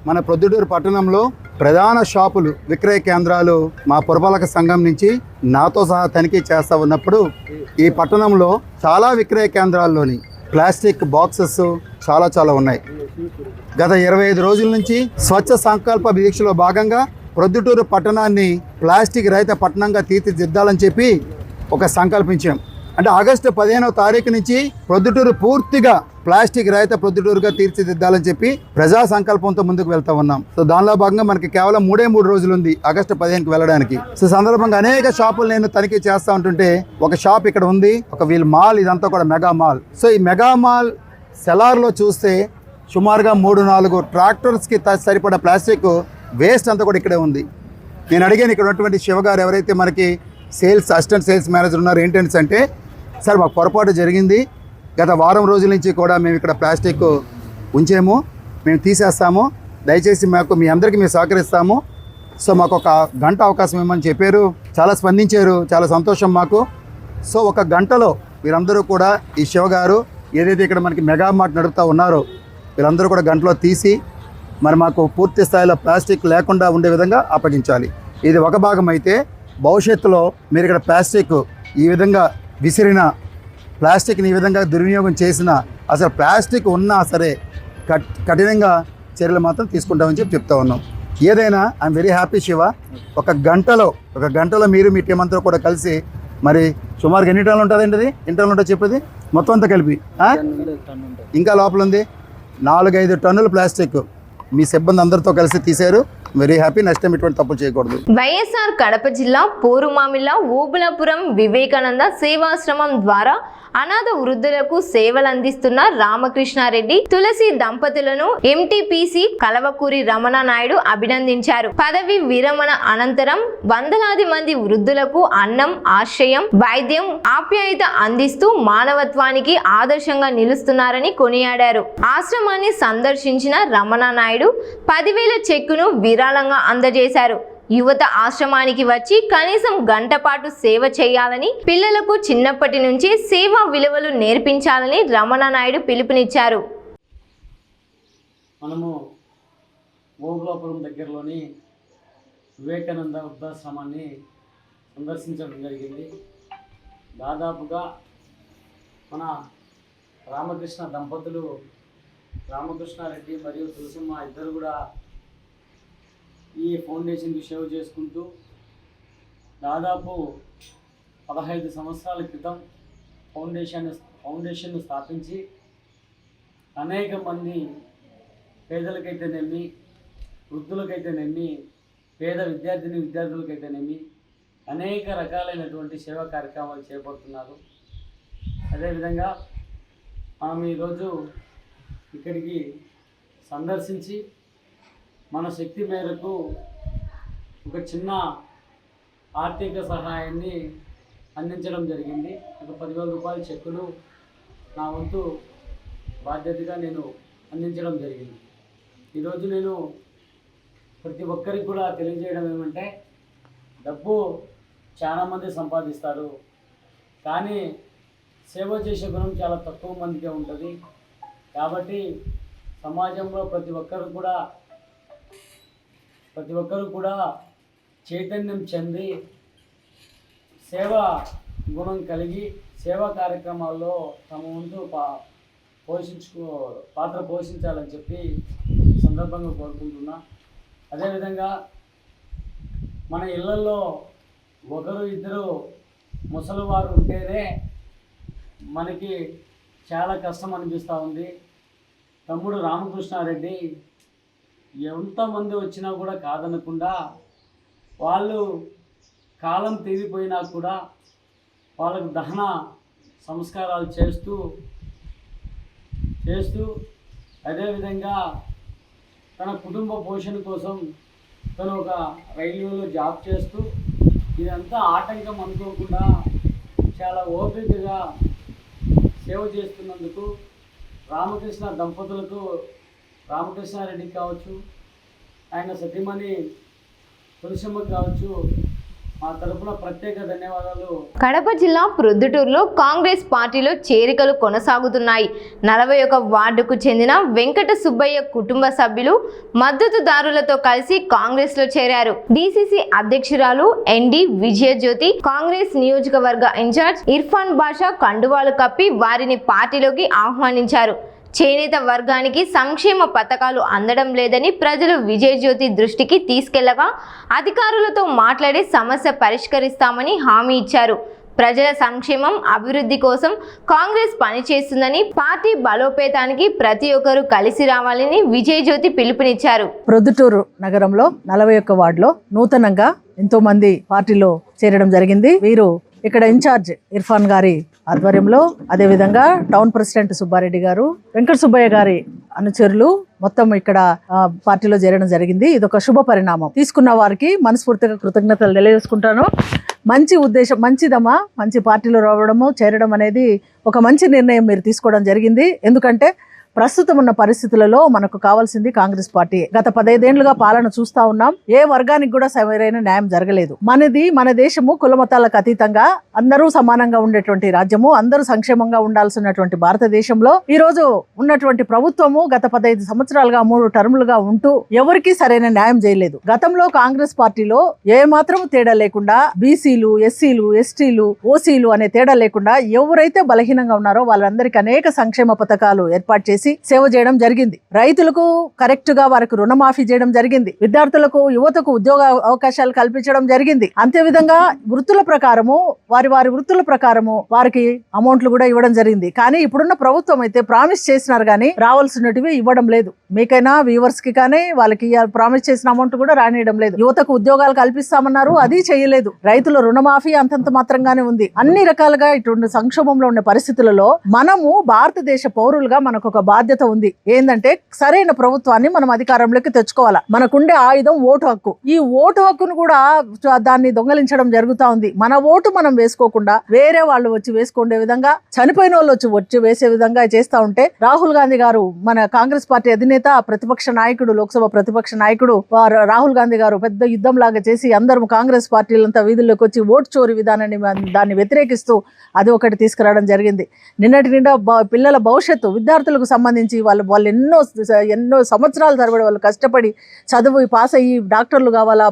మన ప్రొద్దుటూరు పట్టణంలో ప్రధాన షాపులు, విక్రయ కేంద్రాలు మా పురపాలక సంఘం నుంచి నాతో సహా తనిఖీ చేస్తూ ఉన్నప్పుడు ఈ పట్టణంలో చాలా విక్రయ కేంద్రాల్లోని ప్లాస్టిక్ బాక్సెస్ చాలా ఉన్నాయి. గత 25 రోజుల నుంచి స్వచ్ఛ సంకల్ప దీక్షలో భాగంగా ప్రొద్దుటూరు పట్టణాన్ని ప్లాస్టిక్ రహిత పట్టణంగా తీర్చిదిద్దాలని చెప్పి ఒక సంకల్పించాం. అంటే ఆగస్టు 15వ తారీఖు నుంచి ప్రొద్దుటూరు పూర్తిగా ప్లాస్టిక్ రహిత ప్రొద్దుటూరుగా తీర్చిదిద్దాలని చెప్పి ప్రజా సంకల్పంతో ముందుకు వెళ్తూ ఉన్నాం. సో దానిలో భాగంగా మనకి కేవలం 3 రోజులు ఉంది ఆగస్టు 15కి వెళ్ళడానికి. సో సందర్భంగా అనేక షాపులు నేను తనిఖీ చేస్తూ ఉంటుంటే ఒక షాప్ ఇక్కడ ఉంది, ఒక వీళ్ళ మాల్, ఇదంతా కూడా మెగా మాల్. సో ఈ మెగా మాల్ సెలార్లో చూస్తే సుమారుగా 3-4 ట్రాక్టర్స్కి సరిపడా ప్లాస్టిక్ వేస్ట్ అంతా కూడా ఇక్కడే ఉంది. నేను అడిగాను ఇక్కడ ఉన్నటువంటి శివగారు, ఎవరైతే మనకి అసిస్టెంట్ సేల్స్ మేనేజర్ ఉన్నారు, ఏంటంటే అంటే సార్ మాకు పొరపాటు జరిగింది, గత వారం రోజుల నుంచి కూడా మేము ఇక్కడ ప్లాస్టిక్ ఉంచాము, మేము తీసేస్తాము, దయచేసి మాకు మీ అందరికీ మేము సహకరిస్తాము, సో మాకు ఒక గంట అవకాశం ఇవ్వమని చెప్పారు. చాలా స్పందించారు, చాలా సంతోషం మాకు. సో ఒక గంటలో వీరందరూ కూడా ఈ శివగారు ఏదైతే ఇక్కడ మనకి మెగా మార్ట్ నడుపుతూ ఉన్నారో వీళ్ళందరూ కూడా గంటలో తీసి మరి మాకు పూర్తి స్థాయిలో ప్లాస్టిక్ లేకుండా ఉండే విధంగా అప్పగించాలి. ఇది ఒక భాగం అయితే భవిష్యత్తులో మీరు ఇక్కడ ప్లాస్టిక్ ఈ విధంగా విసిరిన, ప్లాస్టిక్ని ఈ విధంగా దుర్వినియోగం చేసిన, అసలు ప్లాస్టిక్ ఉన్నా సరే కఠినంగా చర్యలు మాత్రం తీసుకుంటామని చెప్తా ఉన్నాం. ఏదైనా ఐఎమ్ వెరీ హ్యాపీ శివ. ఒక గంటలో మీరు మీ టీం అంతా కూడా కలిసి మరి సుమారుగా ఎన్ని టన్నులు ఉంటుందండి? అది ఎన్ని టన్నులు ఉంటుంది చెప్పేది మొత్తం అంతా కలిపి? ఇంకా లోపల ఉంది 4-5 టన్నుల ప్లాస్టిక్ మీ సిబ్బంది అందరితో కలిసి తీశారు. Very happy. నెక్స్ట్ టైం ఇటువంటి తప్పులు చేయకూడదు. వైఎస్ఆర్ కడప జిల్లా పోరుమామిళ్ళ ఓబులాపురం వివేకానంద సేవాశ్రమం ద్వారా అనాథ వృద్ధులకు సేవలు అందిస్తున్న రామకృష్ణారెడ్డి తులసి దంపతులను ఎంటీపీసీ కలవకూరి రమణ నాయుడు అభినందించారు. పదవి విరమణ అనంతరం వందలాది మంది వృద్ధులకు అన్నం, ఆశ్రయం, వైద్యం, ఆప్యాయత అందిస్తూ మానవత్వానికి ఆదర్శంగా నిలుస్తున్నారని కొనియాడారు. ఆశ్రమాన్ని సందర్శించిన రమణ నాయుడు 10,000 చెక్కును విరాళంగా అందజేశారు. యువత ఆశ్రమానికి వచ్చి కనీసం గంట పాటు సేవ చేయాలని, పిల్లలకు చిన్నప్పటి నుంచి సేవా విలువలు నేర్పించాలని రమణ నాయుడు పిలుపునిచ్చారు. మనము ఓబులాపురం దగ్గరలోని వివేకానంద వృద్ధాశ్రమాన్ని సందర్శించడం జరిగింది. దాదాపుగా మన రామకృష్ణ దంపతులు, రామకృష్ణారెడ్డి మరియు తులసిమ్మ ఇద్దరు కూడా ఈ ఫౌండేషన్కి సేవ చేసుకుంటూ దాదాపు 15 సంవత్సరాల క్రితం ఫౌండేషన్ స్థాపించి అనేక మంది పేదలకైతేనేమి, వృద్ధులకైతేనేమి, పేద విద్యార్థులకైతేనేమి అనేక రకాలైనటువంటి సేవా కార్యక్రమాలు చేపడుతున్నారు. అదేవిధంగా మనం ఈరోజు ఇక్కడికి సందర్శించి మన శక్తి మేరకు ఒక చిన్న ఆర్థిక సహాయాన్ని అందించడం జరిగింది. ఒక 10,000 రూపాయల చెక్కును నా వంతు బాధ్యతగా నేను అందించడం జరిగింది. ఈరోజు నేను ప్రతి ఒక్కరికి కూడా తెలియజేయడం ఏమంటే, డబ్బు చాలామంది సంపాదిస్తారు, కానీ సేవ చేసే గుణం చాలా తక్కువ మందికే ఉంటుంది. కాబట్టి సమాజంలో ప్రతి ఒక్కరు కూడా చైతన్యం చెంది సేవా గుణం కలిగి సేవా కార్యక్రమాల్లో తమ వంతు పాత్ర పోషించాలని చెప్పి ఈ సందర్భంగా కోరుకుంటున్నా. అదేవిధంగా మన ఇళ్లలో ఒకరు ఇద్దరు ముసలివారు ఉంటేనే మనకి చాలా కష్టం అనిపిస్తూ ఉంది. తమ్ముడు రామకృష్ణారెడ్డి ఎంతమంది వచ్చినా కూడా కాదనకుండా, వాళ్ళు కాలం తీరిపోయినా కూడా వాళ్ళకు దహన సంస్కారాలు చేస్తూ అదేవిధంగా తన కుటుంబ పోషణ కోసం తను ఒక రైల్వేలో జాబ్ చేస్తూ ఇదంతా ఆటంకం అనుకోకుండా చాలా ఓపికగా సేవ చేస్తున్నందుకు రామకృష్ణ దంపతులకు, రామకృష్ణారెడ్డికి కావచ్చు, ఆయన సతీమణి తులసమ్మకి కావచ్చు, మా తరపున ప్రత్యేక ధన్యవాదాలు. కడప జిల్లా ప్రొద్దుటూరులో కాంగ్రెస్ పార్టీలో చేరికలు కొనసాగుతున్నాయి. 41 వార్డుకు చెందిన వెంకట సుబ్బయ్య కుటుంబ సభ్యులు మద్దతుదారులతో కలిసి కాంగ్రెస్ లో చేరారు. డిసిసి అధ్యక్షురాలు ఎన్డి విజయజ్యోతి, కాంగ్రెస్ నియోజకవర్గ ఇన్ఛార్జ్ ఇర్ఫాన్ బాషా కండువాలు కప్పి వారిని పార్టీలోకి ఆహ్వానించారు. చేనేత వర్గానికి సంక్షేమ పథకాలు అందడం లేదని ప్రజలు విజయజ్యోతి దృష్టికి తీసుకెళ్లగా అధికారులతో మాట్లాడి సమస్య పరిష్కరిస్తామని హామీ ఇచ్చారు. ప్రజల సంక్షేమం, అభివృద్ధి కోసం కాంగ్రెస్ పనిచేస్తుందని, పార్టీ బలోపేతానికి ప్రతి ఒక్కరూ కలిసి రావాలని విజయజ్యోతి పిలుపునిచ్చారు. ప్రొద్దుటూరు నగరంలో 41 వార్డులో నూతనంగా ఎంతో మంది పార్టీలో చేరడం జరిగింది. వీరు ఇక్కడ ఇన్ఛార్జ్ ఇర్ఫాన్ గారి ఆధ్వర్యంలో, అదేవిధంగా టౌన్ ప్రెసిడెంట్ సుబ్బారెడ్డి గారు, వెంకట సుబ్బయ్య గారి అనుచరులు మొత్తం ఇక్కడ పార్టీలో చేరడం జరిగింది. ఇదొక శుభ పరిణామం. తీసుకున్న వారికి మనస్ఫూర్తిగా కృతజ్ఞతలు తెలియజేసుకుంటాను. మంచి ఉద్దేశం, మంచిదమ్మా. మంచి పార్టీలో రావడము, చేరడం అనేది ఒక మంచి నిర్ణయం మీరు తీసుకోవడం జరిగింది. ఎందుకంటే ప్రస్తుతం ఉన్న పరిస్థితులలో మనకు కావాల్సింది కాంగ్రెస్ పార్టీ. గత 15 ఏళ్లుగా పాలన చూస్తా ఉన్నాం. ఏ వర్గానికి కూడా సరైన న్యాయం జరగలేదు. మన దేశము కుల మతాలకు అతీతంగా అందరూ సమానంగా ఉండేటువంటి రాజ్యము, అందరూ సంక్షేమంగా ఉండాల్సినటువంటి భారతదేశంలో ఈ రోజు ఉన్నటువంటి ప్రభుత్వము గత 15 సంవత్సరాలుగా 3 టర్ములుగా ఉంటూ ఎవరికీ సరైన న్యాయం చేయలేదు. గతంలో కాంగ్రెస్ పార్టీలో ఏ మాత్రం తేడా లేకుండా బీసీలు, ఎస్సీలు, ఎస్టీలు, ఓసీలు అనే తేడా లేకుండా ఎవరైతే బలహీనంగా ఉన్నారో వాళ్ళందరికీ అనేక సంక్షేమ పథకాలు ఏర్పాటు చేసి సేవ చేయడం జరిగింది. రైతులకు కరెక్ట్ గా వారికి రుణమాఫీ చేయడం జరిగింది. విద్యార్థులకు, యువతకు ఉద్యోగ అవకాశాలు కల్పించడం జరిగింది. అంతే విధంగా వృత్తుల ప్రకారము వారి వృత్తుల ప్రకారము వారికి అమౌంట్లు కూడా ఇవ్వడం జరిగింది. కానీ ఇప్పుడున్న ప్రభుత్వం అయితే ప్రామిస్ చేసినారు కానీ రావాల్సినటివి ఇవ్వడం లేదు. మీకైనా వ్యూవర్స్ కి కానీ వాళ్ళకి ప్రామిస్ చేసిన అమౌంట్ కూడా రానియడం లేదు. యువతకు ఉద్యోగాలు కల్పిస్తామన్నారు, అది చేయలేదు. రైతుల రుణమాఫీ అంతంత మాత్రంగానే ఉంది. అన్ని రకాలుగా ఇటువంటి సంక్షోభంలో ఉన్న పరిస్థితులలో మనము భారతదేశ పౌరులుగా మనకు ఒక బాధ్యత ఉంది. ఏంటంటే సరైన ప్రభుత్వాన్ని మనం అధికారంలోకి తెచ్చుకోవాలా. మనకుండే ఆయుధం ఓటు హక్కు. ఈ ఓటు హక్కును కూడా దాన్ని దొంగలించడం జరుగుతా ఉంది. మన ఓటు మనం వేసుకోకుండా వేరే వాళ్ళు వచ్చి వేసుకునే విధంగా, చనిపోయిన వాళ్ళు వచ్చి వేసే విధంగా చేస్తా ఉంటే, రాహుల్ గాంధీ గారు మన కాంగ్రెస్ పార్టీ అధినేత, ప్రతిపక్ష నాయకుడు, లోక్సభ ప్రతిపక్ష నాయకుడు రాహుల్ గాంధీ గారు పెద్ద యుద్ధం లాగా చేసి అందరూ కాంగ్రెస్ పార్టీలంతా వీధుల్లోకి వచ్చి ఓటు చోరీ విధానాన్ని దాన్ని వ్యతిరేకిస్తూ అది ఒకటి తీసుకురావడం జరిగింది. నిన్నటి నిండా పిల్లల భవిష్యత్తు, విద్యార్థులకు సంబంధించి వాళ్ళు ఎన్నో సంవత్సరాల తరబడి వాళ్ళు కష్టపడి చదువు పాస్ అయ్యి డాక్టర్లు కావాలా,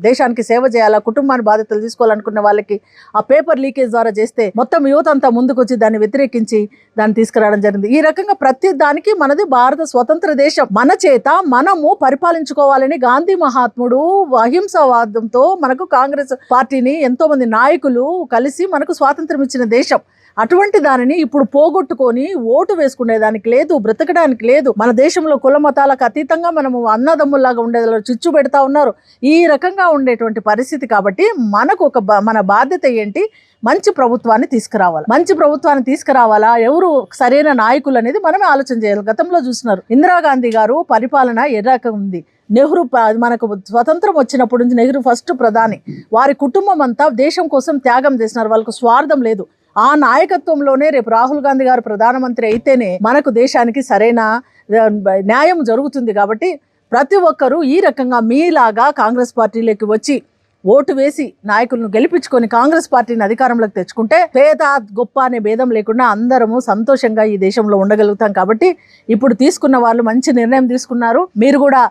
దేశానికి సేవ చేయాలా, కుటుంబాన్ని బాధ్యతలు తీసుకోవాలనుకున్న వాళ్ళకి ఆ పేపర్ లీకేజ్ ద్వారా చేస్తే మొత్తం యువత అంతా ముందుకొచ్చి దాన్ని వ్యతిరేకించి దాన్ని తీసుకురావడం జరిగింది. ఈ రకంగా ప్రతి దానికి మనది భారత స్వతంత్ర దేశం, మన చేత మనము పరిపాలించుకోవాలని గాంధీ మహాత్ముడు అహింసావాదంతో మనకు కాంగ్రెస్ పార్టీని ఎంతో మంది నాయకులు కలిసి మనకు స్వాతంత్రం ఇచ్చిన దేశం. అటువంటి దానిని ఇప్పుడు పోగొట్టుకొని ఓటు వేసుకునేదానికి లేదు, బ్రతకడానికి లేదు. మన దేశంలో కుల మతాలకు అతీతంగా మనము అన్నదమ్ముల్లాగా ఉండేది చిచ్చు పెడతా ఉన్నారు. ఈ రకంగా ఉండేటువంటి పరిస్థితి. కాబట్టి మనకు మన బాధ్యత ఏంటి? మంచి ప్రభుత్వాన్ని తీసుకురావాలి. మంచి ప్రభుత్వాన్ని తీసుకురావాలా, ఎవరు సరైన నాయకులు అనేది మనమే ఆలోచన చేయాలి. గతంలో చూస్తున్నారు, ఇందిరాగాంధీ గారు పరిపాలన ఏ రకం ఉంది, నెహ్రూ మనకు స్వతంత్రం వచ్చినప్పటి నుంచి నెహ్రూ ఫస్ట్ ప్రధాని, వారి కుటుంబం అంతా దేశం కోసం త్యాగం చేసినారు, వాళ్ళకు స్వార్థం లేదు. ఆ నాయకత్వంలోనే రేపు రాహుల్ గాంధీ గారు ప్రధానమంత్రి అయితేనే మనకు దేశానికి సరైన న్యాయం జరుగుతుంది. కాబట్టి ప్రతి ఒక్కరూ ఈ రకంగా మీలాగా కాంగ్రెస్ పార్టీలోకి వచ్చి ఓటు వేసి నాయకులను గెలిపించుకొని కాంగ్రెస్ పార్టీని అధికారంలోకి తెచ్చుకుంటే పేద గొప్ప అనే భేదం లేకుండా అందరము సంతోషంగా ఈ దేశంలో ఉండగలుగుతాం. కాబట్టి ఇప్పుడు తీసుకున్న వాళ్ళు మంచి నిర్ణయం తీసుకున్నారు. మీరు కూడా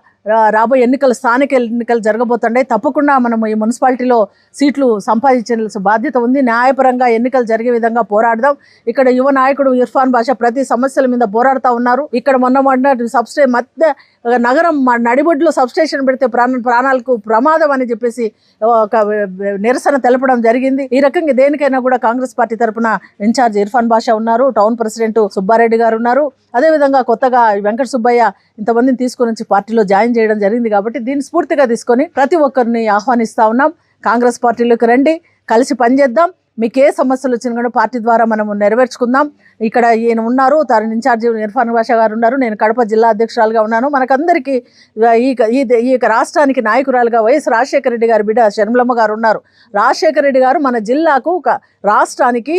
రాబోయే స్థానిక ఎన్నికలు జరగబోతుండే, తప్పకుండా మనం ఈ మున్సిపాలిటీలో సీట్లు సంపాదించాల్సిన బాధ్యత ఉంది. న్యాయపరంగా ఎన్నికలు జరిగే విధంగా పోరాడదాం. ఇక్కడ యువ నాయకుడు ఇర్ఫాన్ బాషా ప్రతి సమస్యల మీద పోరాడుతూ ఉన్నారు. ఇక్కడ మొన్న మధ్య నగరం నడిబొడ్లో సబ్స్టేషన్ పెడితే ప్రాణాలకు ప్రమాదం అని చెప్పేసి ఒక నిరసన తెలపడం జరిగింది. ఈ రకంగా దేనికైనా కూడా కాంగ్రెస్ పార్టీ తరఫున ఇన్ఛార్జ్ ఇర్ఫాన్ బాషా ఉన్నారు, టౌన్ ప్రెసిడెంట్ సుబ్బారెడ్డి గారు ఉన్నారు, అదేవిధంగా కొత్తగా వెంకట సుబ్బయ్య ఇంతమందిని తీసుకొని వచ్చి పార్టీలో జాయిన్ చేయడం జరిగింది. కాబట్టి దీన్ని స్ఫూర్తిగా తీసుకొని ప్రతి ఒక్కరిని ఆహ్వానిస్తా ఉన్నాం. కాంగ్రెస్ పార్టీలోకి రండి, కలిసి పనిచేద్దాం. మీకు ఏ సమస్యలు వచ్చినా కూడా పార్టీ ద్వారా మనము నెరవేర్చుకుందాం. ఇక్కడ ఈయన ఉన్నారు, తన ఇన్ఛార్జ్ ఇర్ఫాన్ బాషా గారు ఉన్నారు, నేను కడప జిల్లా అధ్యక్షురాలుగా ఉన్నాను. మనకందరికీ ఈ రాష్ట్రానికి నాయకురాలుగా వైఎస్ రాజశేఖర రెడ్డి గారి బిడ్డ షర్మిలమ్మ గారు ఉన్నారు. రాజశేఖర రెడ్డి గారు మన జిల్లాకు రాష్ట్రానికి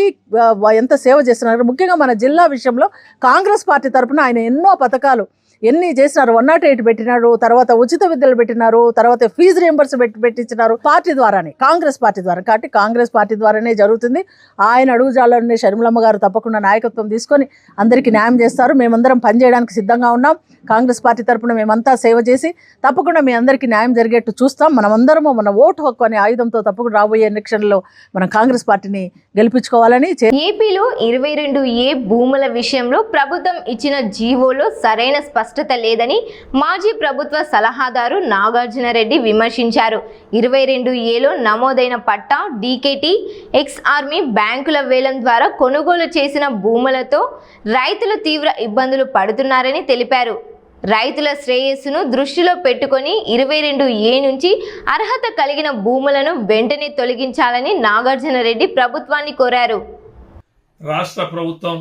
ఎంత సేవ చేస్తున్నారు. ముఖ్యంగా మన జిల్లా విషయంలో కాంగ్రెస్ పార్టీ తరఫున ఆయన ఎన్నో పథకాలు ఎన్ని చేసినారు. 108 పెట్టినారు, తర్వాత ఉచిత విద్యలు పెట్టినారు, తర్వాత ఫీజు రియంబర్స్ పెట్టించినారు పార్టీ ద్వారానే, కాంగ్రెస్ పార్టీ ద్వారా. కాబట్టి కాంగ్రెస్ పార్టీ ద్వారానే జరుగుతుంది. ఆయన అడుగుజాడలోనే షర్మిలమ్మ గారు తప్పకుండా నాయకత్వం తీసుకొని అందరికీ న్యాయం చేస్తారు. మేమందరం పనిచేయడానికి సిద్ధంగా ఉన్నాం. కాంగ్రెస్ పార్టీ తరఫున మేమంతా సేవ చేసి తప్పకుండా మీ అందరికీ న్యాయం జరిగేట్టు చూస్తాం. మనమందరము మన ఓటు హక్కు అనే ఆయుధంతో తప్పకుండా రాబోయే ఎలక్షన్లో మనం కాంగ్రెస్ పార్టీని గెలిపించుకోవాలని. ఏపీలో 22A భూముల విషయంలో ప్రభుత్వం ఇచ్చిన జీవోలో సరైన స్పష్టత లేదని మాజీ ప్రభుత్వ సలహాదారు నాగార్జున రెడ్డి విమర్శించారు. 22Aలో నమోదైన పట్టా, డీకేటీ, ఎక్స్ ఆర్మీ బ్యాంకుల వేలం ద్వారా కొనుగోలు చేసిన భూములతో రైతులు తీవ్ర ఇబ్బందులు పడుతున్నారని తెలిపారు. రైతుల శ్రేయస్సును దృష్టిలో పెట్టుకొని 22A నుంచి అర్హత కలిగిన భూములను వెంటనే తొలగించాలని నాగార్జున రెడ్డి ప్రభుత్వాన్ని కోరారు. రాష్ట్ర ప్రభుత్వం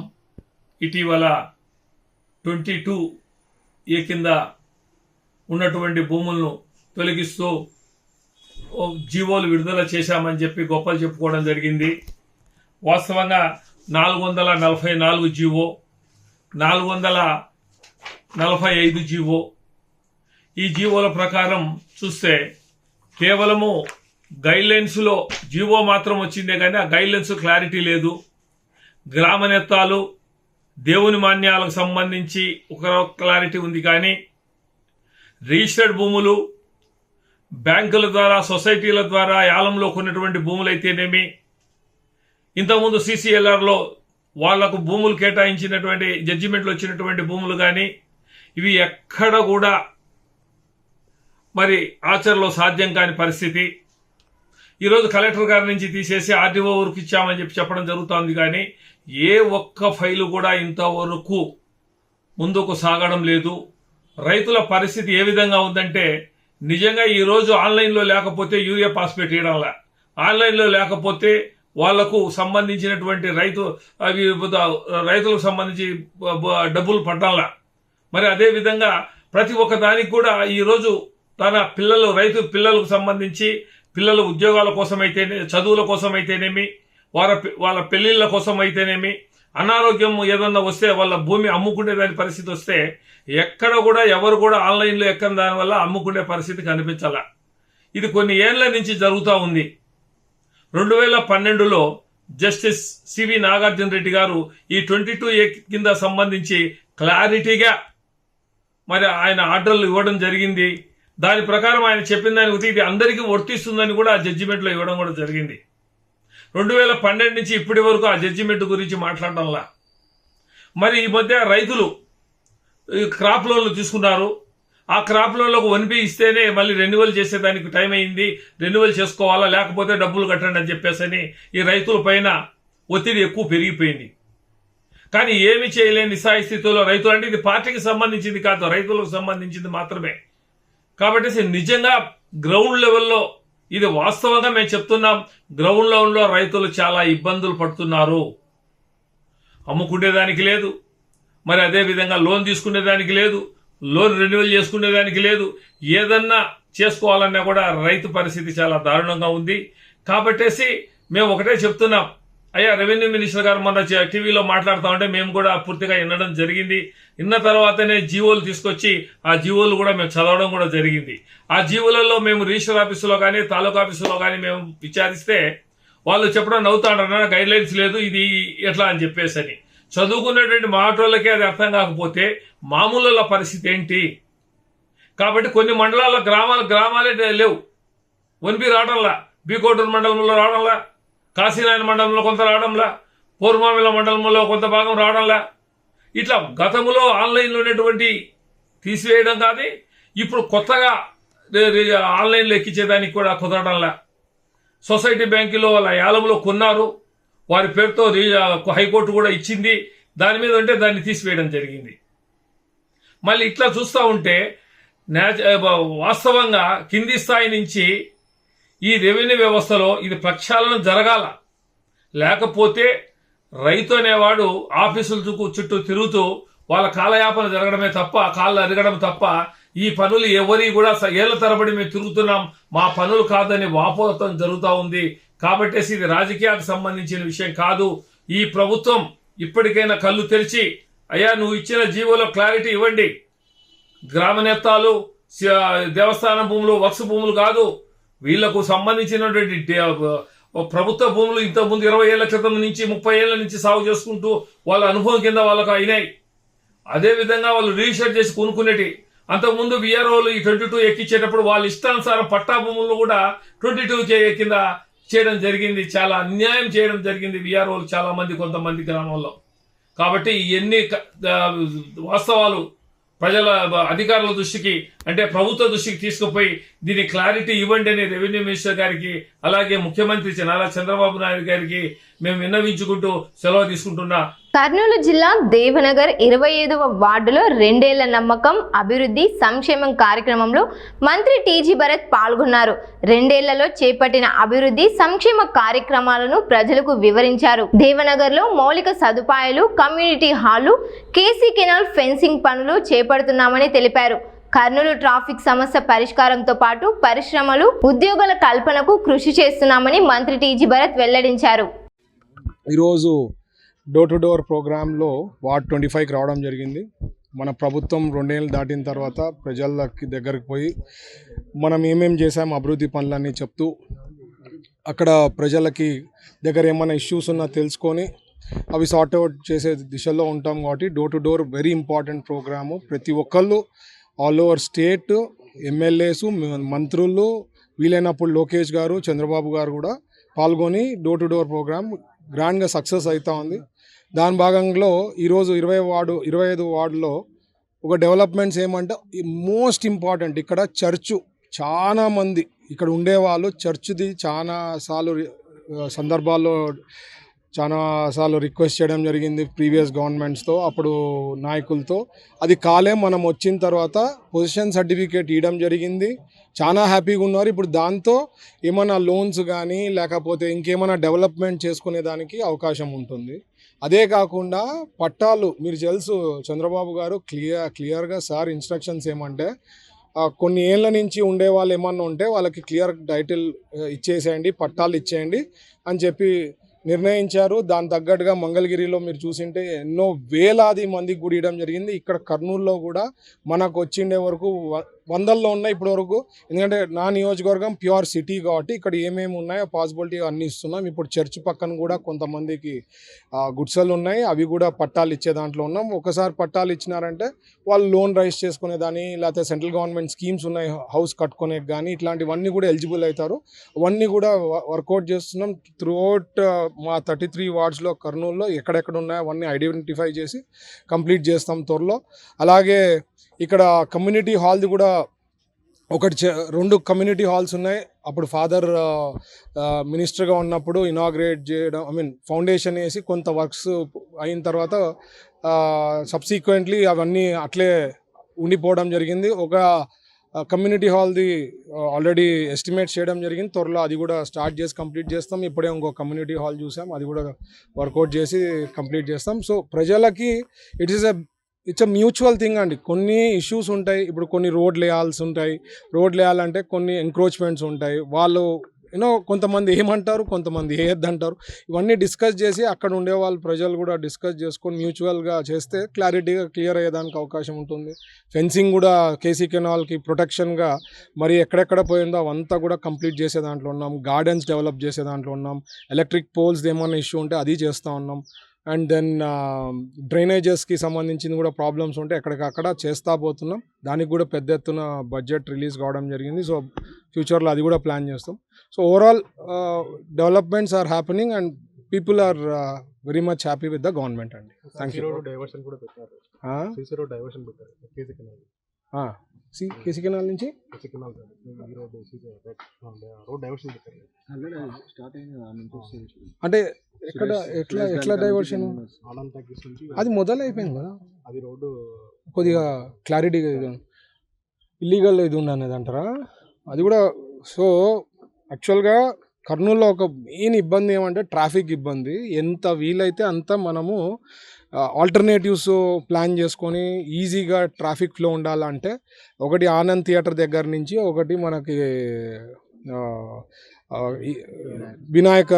ఇటీవల 22A కింద ఉన్నటువంటి భూములను తొలగిస్తూ జీవోలు విడుదల చేశామని చెప్పి గొప్పలు చెప్పుకోవడం జరిగింది. వాస్తవంగా 444 జీవో, 445 జీవో, ఈ జీవోల ప్రకారం చూస్తే కేవలము గైడ్లైన్స్లో జీవో మాత్రం వచ్చిందే కానీ ఆ గైడ్లైన్స్ క్లారిటీ లేదు. గ్రామ నేత్తాలు, దేవుని మాన్యాలకు సంబంధించి ఒక క్లారిటీ ఉంది కానీ రిజిస్టర్డ్ భూములు, బ్యాంకుల ద్వారా, సొసైటీల ద్వారా యాలంలో కొన్నటువంటి భూములు అయితేనేమి, ఇంతకుముందు CCLRలో వాళ్లకు భూములు కేటాయించినటువంటి జడ్జిమెంట్లు వచ్చినటువంటి భూములు కానీ ఇవి ఎక్కడ కూడా మరి ఆచరణలో సాధ్యం కాని పరిస్థితి. ఈరోజు కలెక్టర్ గారి నుంచి తీసేసి ఆర్డీఓ వరకు ఇచ్చామని చెప్పడం జరుగుతోంది కానీ ఏ ఒక్క ఫైలు కూడా ఇంతవరకు ముందుకు సాగడం లేదు. రైతుల పరిస్థితి ఏ విధంగా ఉందంటే నిజంగా ఈరోజు ఆన్లైన్లో లేకపోతే యూరియా పాస్పేట్ ఇవ్వడంలా, ఆన్లైన్లో లేకపోతే వాళ్లకు సంబంధించినటువంటి రైతులకు సంబంధించి డబ్బులు పడ్డంలా. మరి అదే విధంగా ప్రతి ఒక్క దానికి కూడా ఈరోజు తన రైతు పిల్లలకు సంబంధించి పిల్లల ఉద్యోగాల కోసం అయితేనే, చదువుల కోసం అయితేనేమి, వాళ్ళ పెళ్లిళ్ళ కోసం అయితేనేమి, అనారోగ్యం ఏదన్నా వస్తే వాళ్ళ భూమి అమ్ముకునే దాని పరిస్థితి వస్తే ఎక్కడ కూడా ఎవరు కూడా ఆన్లైన్లో ఎక్కని దానివల్ల అమ్ముకునే పరిస్థితి కనిపించాల. ఇది కొన్ని ఏళ్ల నుంచి జరుగుతూ ఉంది. 2012లో జస్టిస్ సివి నాగార్జున రెడ్డి గారు ఈ 22A కింద సంబంధించి క్లారిటీగా మరి ఆయన ఆర్డర్లు ఇవ్వడం జరిగింది. దాని ప్రకారం ఆయన చెప్పిన దానికి ఇది అందరికీ వర్తిస్తుందని కూడా ఆ జడ్జిమెంట్లో ఇవ్వడం కూడా జరిగింది. 2012 నుంచి ఇప్పటి వరకు ఆ జడ్జిమెంట్ గురించి మాట్లాడడంలా. మరి ఈ మధ్య రైతులు క్రాప్ లోన్లు తీసుకున్నారు. ఆ క్రాప్ లోన్లకు 1B ఇస్తేనే మళ్ళీ రెన్యువల్ చేసేదానికి టైం అయింది, రెన్యువల్ చేసుకోవాలా లేకపోతే డబ్బులు కట్టండి అని చెప్పేసి ఈ రైతుల పైన ఒత్తిడి ఎక్కువ పెరిగిపోయింది. కానీ ఏమి చేయలేని నిస్సాయ స్థితిలో రైతులు, అంటే ఇది పార్టీకి సంబంధించింది కాదు, రైతులకు సంబంధించింది మాత్రమే. కాబట్టి నిజంగా గ్రౌండ్ లెవెల్లో ఇది వాస్తవంగా మేము చెప్తున్నాం, గ్రౌండ్ లెవెల్లో రైతులు చాలా ఇబ్బందులు పడుతున్నారు. అమ్ముకునేదానికి లేదు, మరి అదేవిధంగా లోన్ తీసుకునేదానికి లేదు, లోన్ రెన్యువల్ చేసుకునేదానికి లేదు, ఏదన్నా చేసుకోవాలన్నా కూడా రైతు పరిస్థితి చాలా దారుణంగా ఉంది. కాబట్టేసి మేము ఒకటే చెప్తున్నాం, అయ్యా రెవెన్యూ మినిస్టర్ గారు మొన్న టీవీలో మాట్లాడుతూ ఉంటే మేము కూడా పూర్తిగా వినడం జరిగింది. విన్న తర్వాతనే జీవోలు తీసుకొచ్చి ఆ జీవోలు కూడా మేము చదవడం కూడా జరిగింది. ఆ జీవోలలో మేము రిజిస్టర్ ఆఫీసులో కానీ తాలూకా ఆఫీసులో కానీ మేము విచారిస్తే వాళ్ళు చెప్పడం నవ్వుతాడన్నా గైడ్ లైన్స్ లేదు, ఇది ఎట్లా అని చెప్పేసి అని. చదువుకున్నటువంటి మాటోళ్ళకే అది అర్థం కాకపోతే మామూలుల పరిస్థితి ఏంటి? కాబట్టి కొన్ని మండలాల్లో గ్రామాలే లేవు, 1B రావడంలా, బీకోటూరు మండలంలో రావడంలా, కాశీనాయన మండలంలో కొంత రావడంలా, పూర్వమామిల మండలంలో కొంత భాగం రావడంలా. ఇట్లా గతంలో ఆన్లైన్లో ఉన్నటువంటి తీసివేయడం కాదు, ఇప్పుడు కొత్తగా ఆన్లైన్లో ఎక్కించేదానికి కూడా కుదరడంలా. సొసైటీ బ్యాంకులో వాళ్ళ యాలంలో కొన్నారు, వారి పేరుతో హైకోర్టు కూడా ఇచ్చింది, దాని మీద ఉంటే దాన్ని తీసివేయడం జరిగింది. మళ్ళీ ఇట్లా చూస్తూ ఉంటే వాస్తవంగా కింది స్థాయి నుంచి ఈ రెవెన్యూ వ్యవస్థలో ఇది ప్రక్షాళన జరగాల. లేకపోతే రైతు అనేవాడు ఆఫీసుల చుట్టూ తిరుగుతూ వాళ్ళ కాలయాపన జరగడమే తప్ప, కాళ్ళు అరగడం తప్ప ఈ పనులు ఎవరి కూడా ఏళ్ల తరబడి మేము తిరుగుతున్నాం, మా పనులు కాదని వాపోతం జరుగుతూ ఉంది. కాబట్టి ఇది రాజకీయాలకు సంబంధించిన విషయం కాదు. ఈ ప్రభుత్వం ఇప్పటికైనా కళ్ళు తెరిచి, అయ్యా నువ్వు ఇచ్చిన జీవోలో క్లారిటీ ఇవ్వండి, గ్రామ నేతాలు దేవస్థాన భూములు వక్స్ భూములు కాదు, వీళ్లకు సంబంధించినటువంటి ప్రభుత్వ భూములు ఇంతకుముందు 20 ఏళ్ల క్రితం నుంచి 30 ఏళ్ల నుంచి సాగు చేసుకుంటూ వాళ్ళ అనుభవం కింద వాళ్ళకు అయినాయి. అదేవిధంగా వాళ్ళు రిజిస్టర్ చేసి కొనుక్కునేటి. అంతకుముందు విఆర్ఓలు ఈ 22 ఎక్కించేటప్పుడు వాళ్ళ ఇష్టానుసారం పట్టా భూములు కూడా 22 కింద చేయడం జరిగింది. చాలా అన్యాయం చేయడం జరిగింది విఆర్ఓలు చాలా మంది, కొంతమంది గ్రామాల్లో. కాబట్టి ఇవన్నీ వాస్తవాలు ప్రజల అధికారుల దృష్టికి, అంటే ప్రభుత్వ దృష్టికి తీసుకుపోయి దీని క్లారిటీ ఇవ్వండి అని రెవెన్యూ మినిస్టర్ గారికి, అలాగే ముఖ్యమంత్రి నారా చంద్రబాబు నాయుడు గారికి మేము విన్నవించుకుంటూ సెలవు తీసుకుంటున్నా. కర్నూలు జిల్లా దేవనగర్ 25వ వార్డులో 2 ఏళ్ల నమ్మకం అభివృద్ధి సంక్షేమం కార్యక్రమంలో మంత్రి టీజీ భరత్ పాల్గొన్నారు. 2 ఏళ్లలో చేపట్టిన అభివృద్ధి సంక్షేమ కార్యక్రమాలను ప్రజలకు వివరించారు. దేవనగర్లో మౌలిక సదుపాయాలు, community hall, KC canal fencing పనులు చేపడుతున్నామని తెలిపారు. కర్నూలు ట్రాఫిక్ సమస్య పరిష్కారంతో పాటు పరిశ్రమలు, ఉద్యోగాల కల్పనకు కృషి చేస్తున్నామని మంత్రి టీజీ భరత్ వెల్లడించారు. ఈరోజు డోర్ టు డోర్ ప్రోగ్రాంలో వార్డ్ 25కి రావడం జరిగింది. మన ప్రభుత్వం 2 ఏళ్ళు దాటిన తర్వాత ప్రజలకి దగ్గరికి పోయి మనం ఏమేం చేసాం అభివృద్ధి పనులన్నీ చెప్తూ, అక్కడ ప్రజలకి దగ్గర ఏమైనా ఇష్యూస్ ఉన్నా తెలుసుకొని అవి సార్ట్అవుట్ చేసే దిశలో ఉంటాం. కాబట్టి door to door very important programme. ప్రతి ఒక్కళ్ళు ఆల్ ఓవర్ స్టేట్ ఎమ్మెల్యేస్, మంత్రులు, వీలైనప్పుడు లోకేష్ గారు, చంద్రబాబు గారు కూడా పాల్గొని డోర్ టు డోర్ ప్రోగ్రామ్ గ్రాండ్గా సక్సెస్ అవుతూ ఉంది. దాని భాగంలో ఈరోజు 25 వార్డులో ఒక డెవలప్మెంట్స్ ఏమంటే మోస్ట్ ఇంపార్టెంట్, ఇక్కడ చర్చు చాలా మంది ఇక్కడ ఉండేవాళ్ళు చర్చ్ది చాలాసార్లు రిక్వెస్ట్ చేయడం జరిగింది ప్రీవియస్ గవర్నమెంట్స్తో, అప్పుడు నాయకులతో. అది కాలే మనం వచ్చిన తర్వాత పొజిషన్ సర్టిఫికేట్ ఇవ్వడం జరిగింది. చాలా హ్యాపీగా ఉన్నారు. ఇప్పుడు దాంతో ఏమైనా లోన్స్ కానీ లేకపోతే ఇంకేమైనా డెవలప్మెంట్ చేసుకునే దానికి అవకాశం ఉంటుంది. అదే కాకుండా పట్టాలు, మీరు తెలుసు చంద్రబాబు గారు క్లియర్గా సార్ ఇన్స్ట్రక్షన్స్ ఏమంటే కొన్ని ఏళ్ళ నుంచి ఉండే వాళ్ళు ఏమన్నా ఉంటే వాళ్ళకి క్లియర్ టైటిల్ ఇచ్చేసేయండి, పట్టాలు ఇచ్చేయండి అని చెప్పి నిర్ణయించారు. దాని తగ్గట్టుగా మంగళగిరిలో మీరు చూసింటే ఎన్నో వేలాది మందికి కూడా ఇవ్వడం జరిగింది. ఇక్కడ కర్నూలులో కూడా మనకు వచ్చిండే వరకు వందల్లో ఉన్నాయి ఇప్పటి వరకు. ఎందుకంటే నా నియోజకవర్గం ప్యూర్ సిటీ కాబట్టి ఇక్కడ ఏమేమి ఉన్నాయో పాసిబిలిటీ అన్నీ ఇస్తున్నాం. ఇప్పుడు చర్చ్ పక్కన కూడా కొంతమందికి గుడ్సలు ఉన్నాయి, అవి కూడా పట్టాలు ఇచ్చే దాంట్లో ఉన్నాం. ఒకసారి పట్టాలు ఇచ్చినారంటే వాళ్ళు లోన్ రైజ్ చేసుకునేదాన్ని, లేకపోతే సెంట్రల్ గవర్నమెంట్ స్కీమ్స్ ఉన్నాయి హౌస్ కట్టుకునే కానీ, ఇట్లాంటివన్నీ కూడా ఎలిజిబుల్ అవుతారు. అవన్నీ కూడా వర్కౌట్ చేస్తున్నాం త్రూఅవుట్ మా 33 వార్డ్స్లో కర్నూలులో ఎక్కడెక్కడ ఉన్నాయో అవన్నీ ఐడెంటిఫై చేసి కంప్లీట్ చేస్తాం త్వరలో. అలాగే ఇక్కడ కమ్యూనిటీ హాల్ది కూడా 2 కమ్యూనిటీ హాల్స్ ఉన్నాయి. అప్పుడు ఫాదర్ మినిస్టర్గా ఉన్నప్పుడు ఇనాగ్రేట్ చేయడం, ఫౌండేషన్ వేసి కొంత వర్క్స్ అయిన తర్వాత సబ్సిక్వెంట్లీ అవన్నీ అట్లే ఉండిపోవడం జరిగింది. ఒక కమ్యూనిటీ హాల్ది ఆల్రెడీ ఎస్టిమేట్ చేయడం జరిగింది, త్వరలో అది కూడా స్టార్ట్ చేసి కంప్లీట్ చేస్తాం. ఇప్పుడే ఇంకో కమ్యూనిటీ హాల్ చూసాం, అది కూడా వర్కౌట్ చేసి కంప్లీట్ చేస్తాం. సో ప్రజలకి ఇట్స్ అ మ్యూచువల్ థింగ్ అండి. కొన్ని ఇష్యూస్ ఉంటాయి, ఇప్పుడు కొన్ని రోడ్లు వేయాల్సి ఉంటాయి. రోడ్లు వేయాలంటే కొన్ని ఎంక్రోచ్మెంట్స్ ఉంటాయి. వాళ్ళు కొంతమంది ఏమంటారు, కొంతమంది ఏద్దంటారు. ఇవన్నీ డిస్కస్ చేసి అక్కడ ఉండే వాళ్ళు ప్రజలు కూడా డిస్కస్ చేసుకొని మ్యూచువల్గా చేస్తే క్లారిటీగా క్లియర్ అయ్యేదానికి అవకాశం ఉంటుంది. ఫెన్సింగ్ కూడా కేసీ కెనాల్కి ప్రొటెక్షన్గా మరి ఎక్కడెక్కడ పోయిందో అవంతా కూడా కంప్లీట్ చేసే దాంట్లో ఉన్నాం. గార్డెన్స్ డెవలప్ చేసే దాంట్లో ఉన్నాం. ఎలక్ట్రిక్ పోల్స్ ఏమైనా ఇష్యూ ఉంటే అది చేస్తూ ఉన్నాం. అండ్ దెన్ డ్రైనేజెస్కి సంబంధించింది కూడా ప్రాబ్లమ్స్ ఉంటే ఎక్కడికక్కడ చేస్తూ పోతున్నాం. దానికి కూడా పెద్ద ఎత్తున బడ్జెట్ రిలీజ్ కావడం జరిగింది. సో ఫ్యూచర్లో అది కూడా ప్లాన్ చేస్తాం. So overall developments are happening and people are very much happy with the government అండి. Thank you. కేసీ కెనాల్ నుంచి అంటే ఎట్లా డైవర్షన్ అది మొదలైపోయింది కదా, అది రోడ్డు కొద్దిగా క్లారిటీగా ఇల్లీగల్ ఇది ఉన్నది అంటారా అది కూడా. సో యాక్చువల్గా కర్నూలులో ఒక మెయిన్ ఇబ్బంది ఏమంటే ట్రాఫిక్ ఇబ్బంది. ఎంత వీలైతే అంత మనము ఆల్టర్నేటివ్స్ ప్లాన్ చేసుకొని ఈజీగా ట్రాఫిక్ ఫ్లో ఉండాలంటే ఒకటి ఆనంద్ థియేటర్ దగ్గర నుంచి, ఒకటి మనకి వినాయక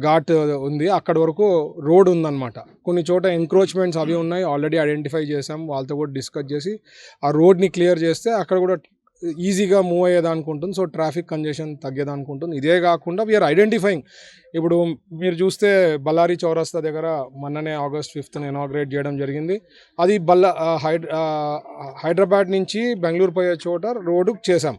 ఘాట్ ఉంది, అక్కడి వరకు రోడ్ ఉందన్నమాట. కొన్ని చోట ఎంక్రోచ్మెంట్స్ అవి ఉన్నాయి, ఆల్రెడీ ఐడెంటిఫై చేసాం. వాళ్ళతో కూడా డిస్కస్ చేసి ఆ రోడ్ని క్లియర్ చేస్తే అక్కడ కూడా ఈజీగా మూవ్ అయ్యేదానికి ఉంటుంది. సో ట్రాఫిక్ కంజెషన్ తగ్గేదానికి ఉంటుంది. ఇదే కాకుండా వీఆర్ ఐడెంటిఫైయింగ్. ఇప్పుడు మీరు చూస్తే బళ్ళారి చౌరస్తా దగ్గర మొన్ననే August 5th ఇనాగ్రేట్ చేయడం జరిగింది. అది హైదరాబాద్ నుంచి బెంగళూరు పోయే చోట రోడ్డు చేసాం.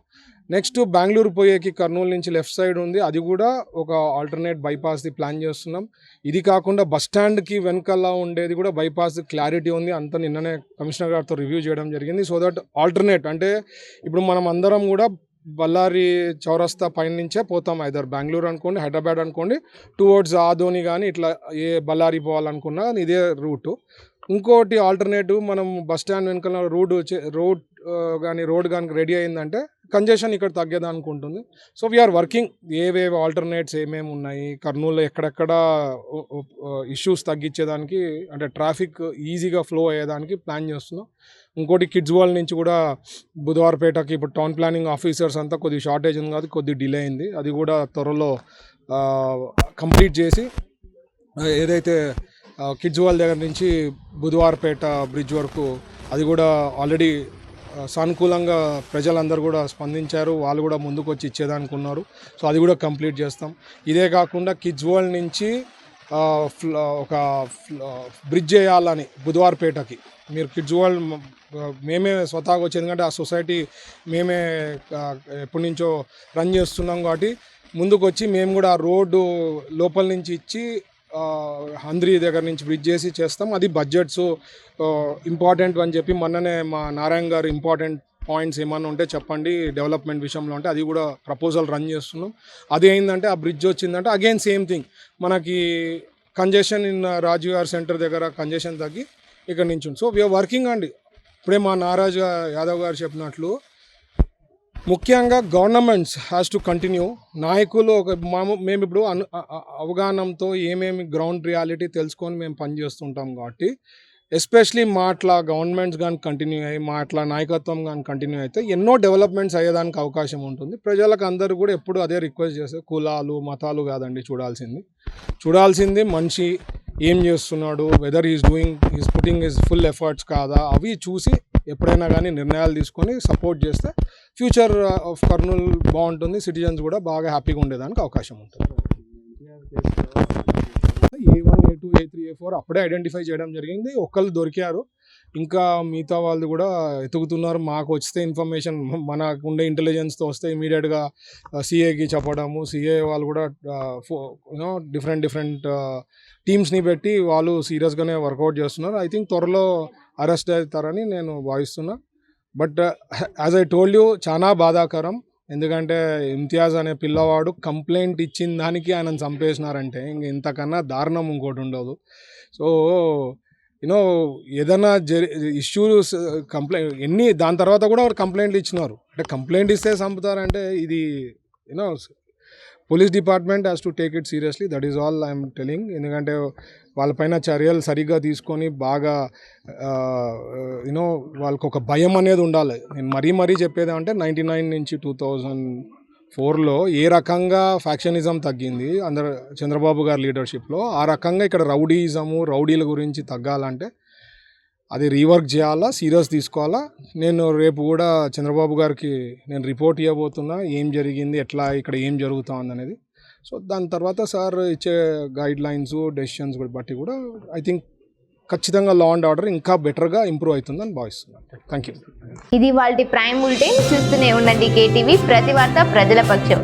నెక్స్ట్ బెంగళూరు పోయేకి కర్నూలు నుంచి లెఫ్ట్ సైడ్ ఉంది, అది కూడా ఒక ఆల్టర్నేట్ బైపాస్ది ప్లాన్ చేస్తున్నాం. ఇది కాకుండా బస్ స్టాండ్కి వెనకాల ఉండేది కూడా బైపాస్ క్లారిటీ ఉంది. అంతా నిన్ననే కమిషనర్ గారితో రివ్యూ చేయడం జరిగింది. సో దట్ ఆల్టర్నేట్ అంటే ఇప్పుడు మనం అందరం కూడా బళ్ళారి చౌరస్తా పైన నుంచే పోతాం, ఐదర్ బెంగళూరు అనుకోండి, హైదరాబాద్ అనుకోండి, టువర్డ్స్ ఆదోని కానీ ఇట్లా ఏ బళ్ళారి పోవాలనుకున్నా ఇదే రూటు. ఇంకోటి ఆల్టర్నేటివ్ మనం బస్ స్టాండ్ వెనకాల రోడ్ కానీ రెడీ అయిందంటే కంజెషన్ ఇక్కడ తగ్గేదానికి ఉంటుంది. సో వీఆర్ వర్కింగ్ ఏవేవి ఆల్టర్నేట్స్ ఏమేమి ఉన్నాయి కర్నూలులో ఎక్కడెక్కడ ఇష్యూస్ తగ్గించేదానికి, అంటే ట్రాఫిక్ ఈజీగా ఫ్లో అయ్యేదానికి ప్లాన్ చేస్తున్నాం. ఇంకోటి కిడ్స్ వరల్డ్ నుంచి కూడా బుధవారపేటకి ఇప్పుడు టౌన్ ప్లానింగ్ ఆఫీసర్స్ అంతా కొద్ది షార్టేజ్ ఉంది కాబట్టి కొద్ది డిలే అయింది. అది కూడా త్వరలో కంప్లీట్ చేసి ఏదైతే కిడ్స్ వరల్డ్ దగ్గర నుంచి బుధవారపేట బ్రిడ్జ్ వరకు అది కూడా ఆల్రెడీ సానుకూలంగా ప్రజలందరూ కూడా స్పందించారు. వాళ్ళు కూడా ముందుకు వచ్చి ఇచ్చేదానికి ఉన్నారు. సో అది కూడా కంప్లీట్ చేస్తాం. ఇదే కాకుండా కిడ్స్ వరల్డ్ నుంచి ఒక బ్రిడ్జ్ వేయాలని బుధవారపేటకి, మీరు కిడ్స్ వరల్డ్ మేమే స్వతహాగా వచ్చి, ఎందుకంటే ఆ సొసైటీ మేమే ఎప్పటి నుంచో రన్ చేస్తున్నాం కాబట్టి ముందుకు వచ్చి మేము కూడా ఆ రోడ్డు లోపల నుంచి ఇచ్చి హంద్రీ దగ్గర నుంచి బ్రిడ్జ్ చేసి చేస్తాం. అది బడ్జెట్స్ ఇంపార్టెంట్ అని చెప్పి మొన్ననే మా నారాయణ గారు ఇంపార్టెంట్ పాయింట్స్ ఏమన్నా ఉంటే చెప్పండి డెవలప్మెంట్ విషయంలో అంటే అది కూడా ప్రపోజల్ రన్ చేస్తున్నాం. అది ఏంటంటే ఆ బ్రిడ్జ్ వచ్చిందంటే అగైన్ సేమ్ థింగ్, మనకి కంజెషన్ ఇన్ రాజీవ్ గారి సెంటర్ దగ్గర కంజెషన్ తగ్గి ఇక్కడ నుంచి ఉంది. సో వీఆర్ వర్కింగ్ అండి. ఇప్పుడే మా నారాజ్ యాదవ్ గారు చెప్పినట్లు ముఖ్యంగా గవర్నమెంట్స్ హ్యాస్ టు కంటిన్యూ. నాయకులు మేము ఇప్పుడు అవగాహనతో ఏమేమి గ్రౌండ్ రియాలిటీ తెలుసుకొని మేము పనిచేస్తుంటాం కాబట్టి ఎస్పెషలీ మాట్లా గవర్నమెంట్స్ కానీ కంటిన్యూ అయ్యి మాట్లా నాయకత్వం కానీ కంటిన్యూ అయితే ఎన్నో డెవలప్మెంట్స్ అయ్యేదానికి అవకాశం ఉంటుంది. ప్రజలకు అందరూ కూడా ఎప్పుడు అదే రిక్వెస్ట్ చేస్తారు, కులాలు మతాలు కాదండి చూడాల్సింది మనిషి ఏం చేస్తున్నాడు, whether is putting his full efforts కాదా, అవి చూసి ఎప్పుడైనా కానీ నిర్ణయాలు తీసుకొని సపోర్ట్ చేస్తే ఫ్యూచర్ ఆఫ్ కర్నూలు బాగుంటుంది, సిటిజన్స్ కూడా బాగా హ్యాపీగా ఉండేదానికి అవకాశం ఉంటుంది. A1, A2, A3, A4 అప్పుడే ఐడెంటిఫై చేయడం జరిగింది. ఒకళ్ళు దొరికారు, ఇంకా మిగతా వాళ్ళు కూడా ఎతుకుతున్నారు. మాకు వస్తే ఇన్ఫర్మేషన్ మనకు ఉండే ఇంటెలిజెన్స్తో వస్తే ఇమీడియట్గా సిఏకి చెప్పడము, సిఏ వాళ్ళు కూడా డిఫరెంట్ టీమ్స్ని పెట్టి వాళ్ళు సీరియస్గానే వర్కౌట్ చేస్తున్నారు. ఐ థింక్ త్వరలో అరెస్ట్ అవుతారని నేను భావిస్తున్నా. But as I told you, చాలా బాధాకరం. ఎందుకంటే ఇమ్తియాజ్ అనే పిల్లవాడు కంప్లైంట్ ఇచ్చిన దానికి ఆయనను చంపేసినారంటే ఇంతకన్నా దారుణం ఇంకోటి ఉండదు. సో యూనో ఏదైనా ఇష్యూస్ కంప్లైంట్ దాని తర్వాత కూడా వాడు కంప్లైంట్లు ఇచ్చినారు. అంటే కంప్లైంట్ ఇస్తే చంపుతారంటే ఇది you know police department has to take it seriously. That is all I'm telling. ఎందుకంటే వాళ్ళపైన చర్యలు సరిగ్గా తీసుకొని బాగా యూనో వాళ్ళకి ఒక భయం అనేది ఉండాలి. నేను మరీ చెప్పేది అంటే 99 నుంచి 2004లో ఏ రకంగా ఫ్యాక్షనిజం తగ్గింది అందరు చంద్రబాబు గారి లీడర్షిప్లో, ఆ రకంగా ఇక్కడ రౌడీల గురించి తగ్గాలంటే అది రీవర్క్ చేయాలా, సీరియస్ తీసుకోవాలా. నేను రేపు కూడా చంద్రబాబు గారికి నేను రిపోర్ట్ ఇవ్వబోతున్నా, ఏం జరిగింది, ఎట్లా ఇక్కడ ఏం జరుగుతుంది అనేది. సో దాని తర్వాత సార్ ఇచ్చే గైడ్ లైన్స్, డెసిషన్స్ బట్టి కూడా ఐ థింక్ ఖచ్చితంగా లా అండ్ ఆర్డర్ ఇంకా బెటర్గా ఇంప్రూవ్ అవుతుందని భావిస్తున్నాను. Thank you. ఇది వాళ్ళ ప్రైమ్ బులెటిన్. చూస్తూనే ఉండండి KTV, ప్రతి వార్త ప్రజల పక్షం.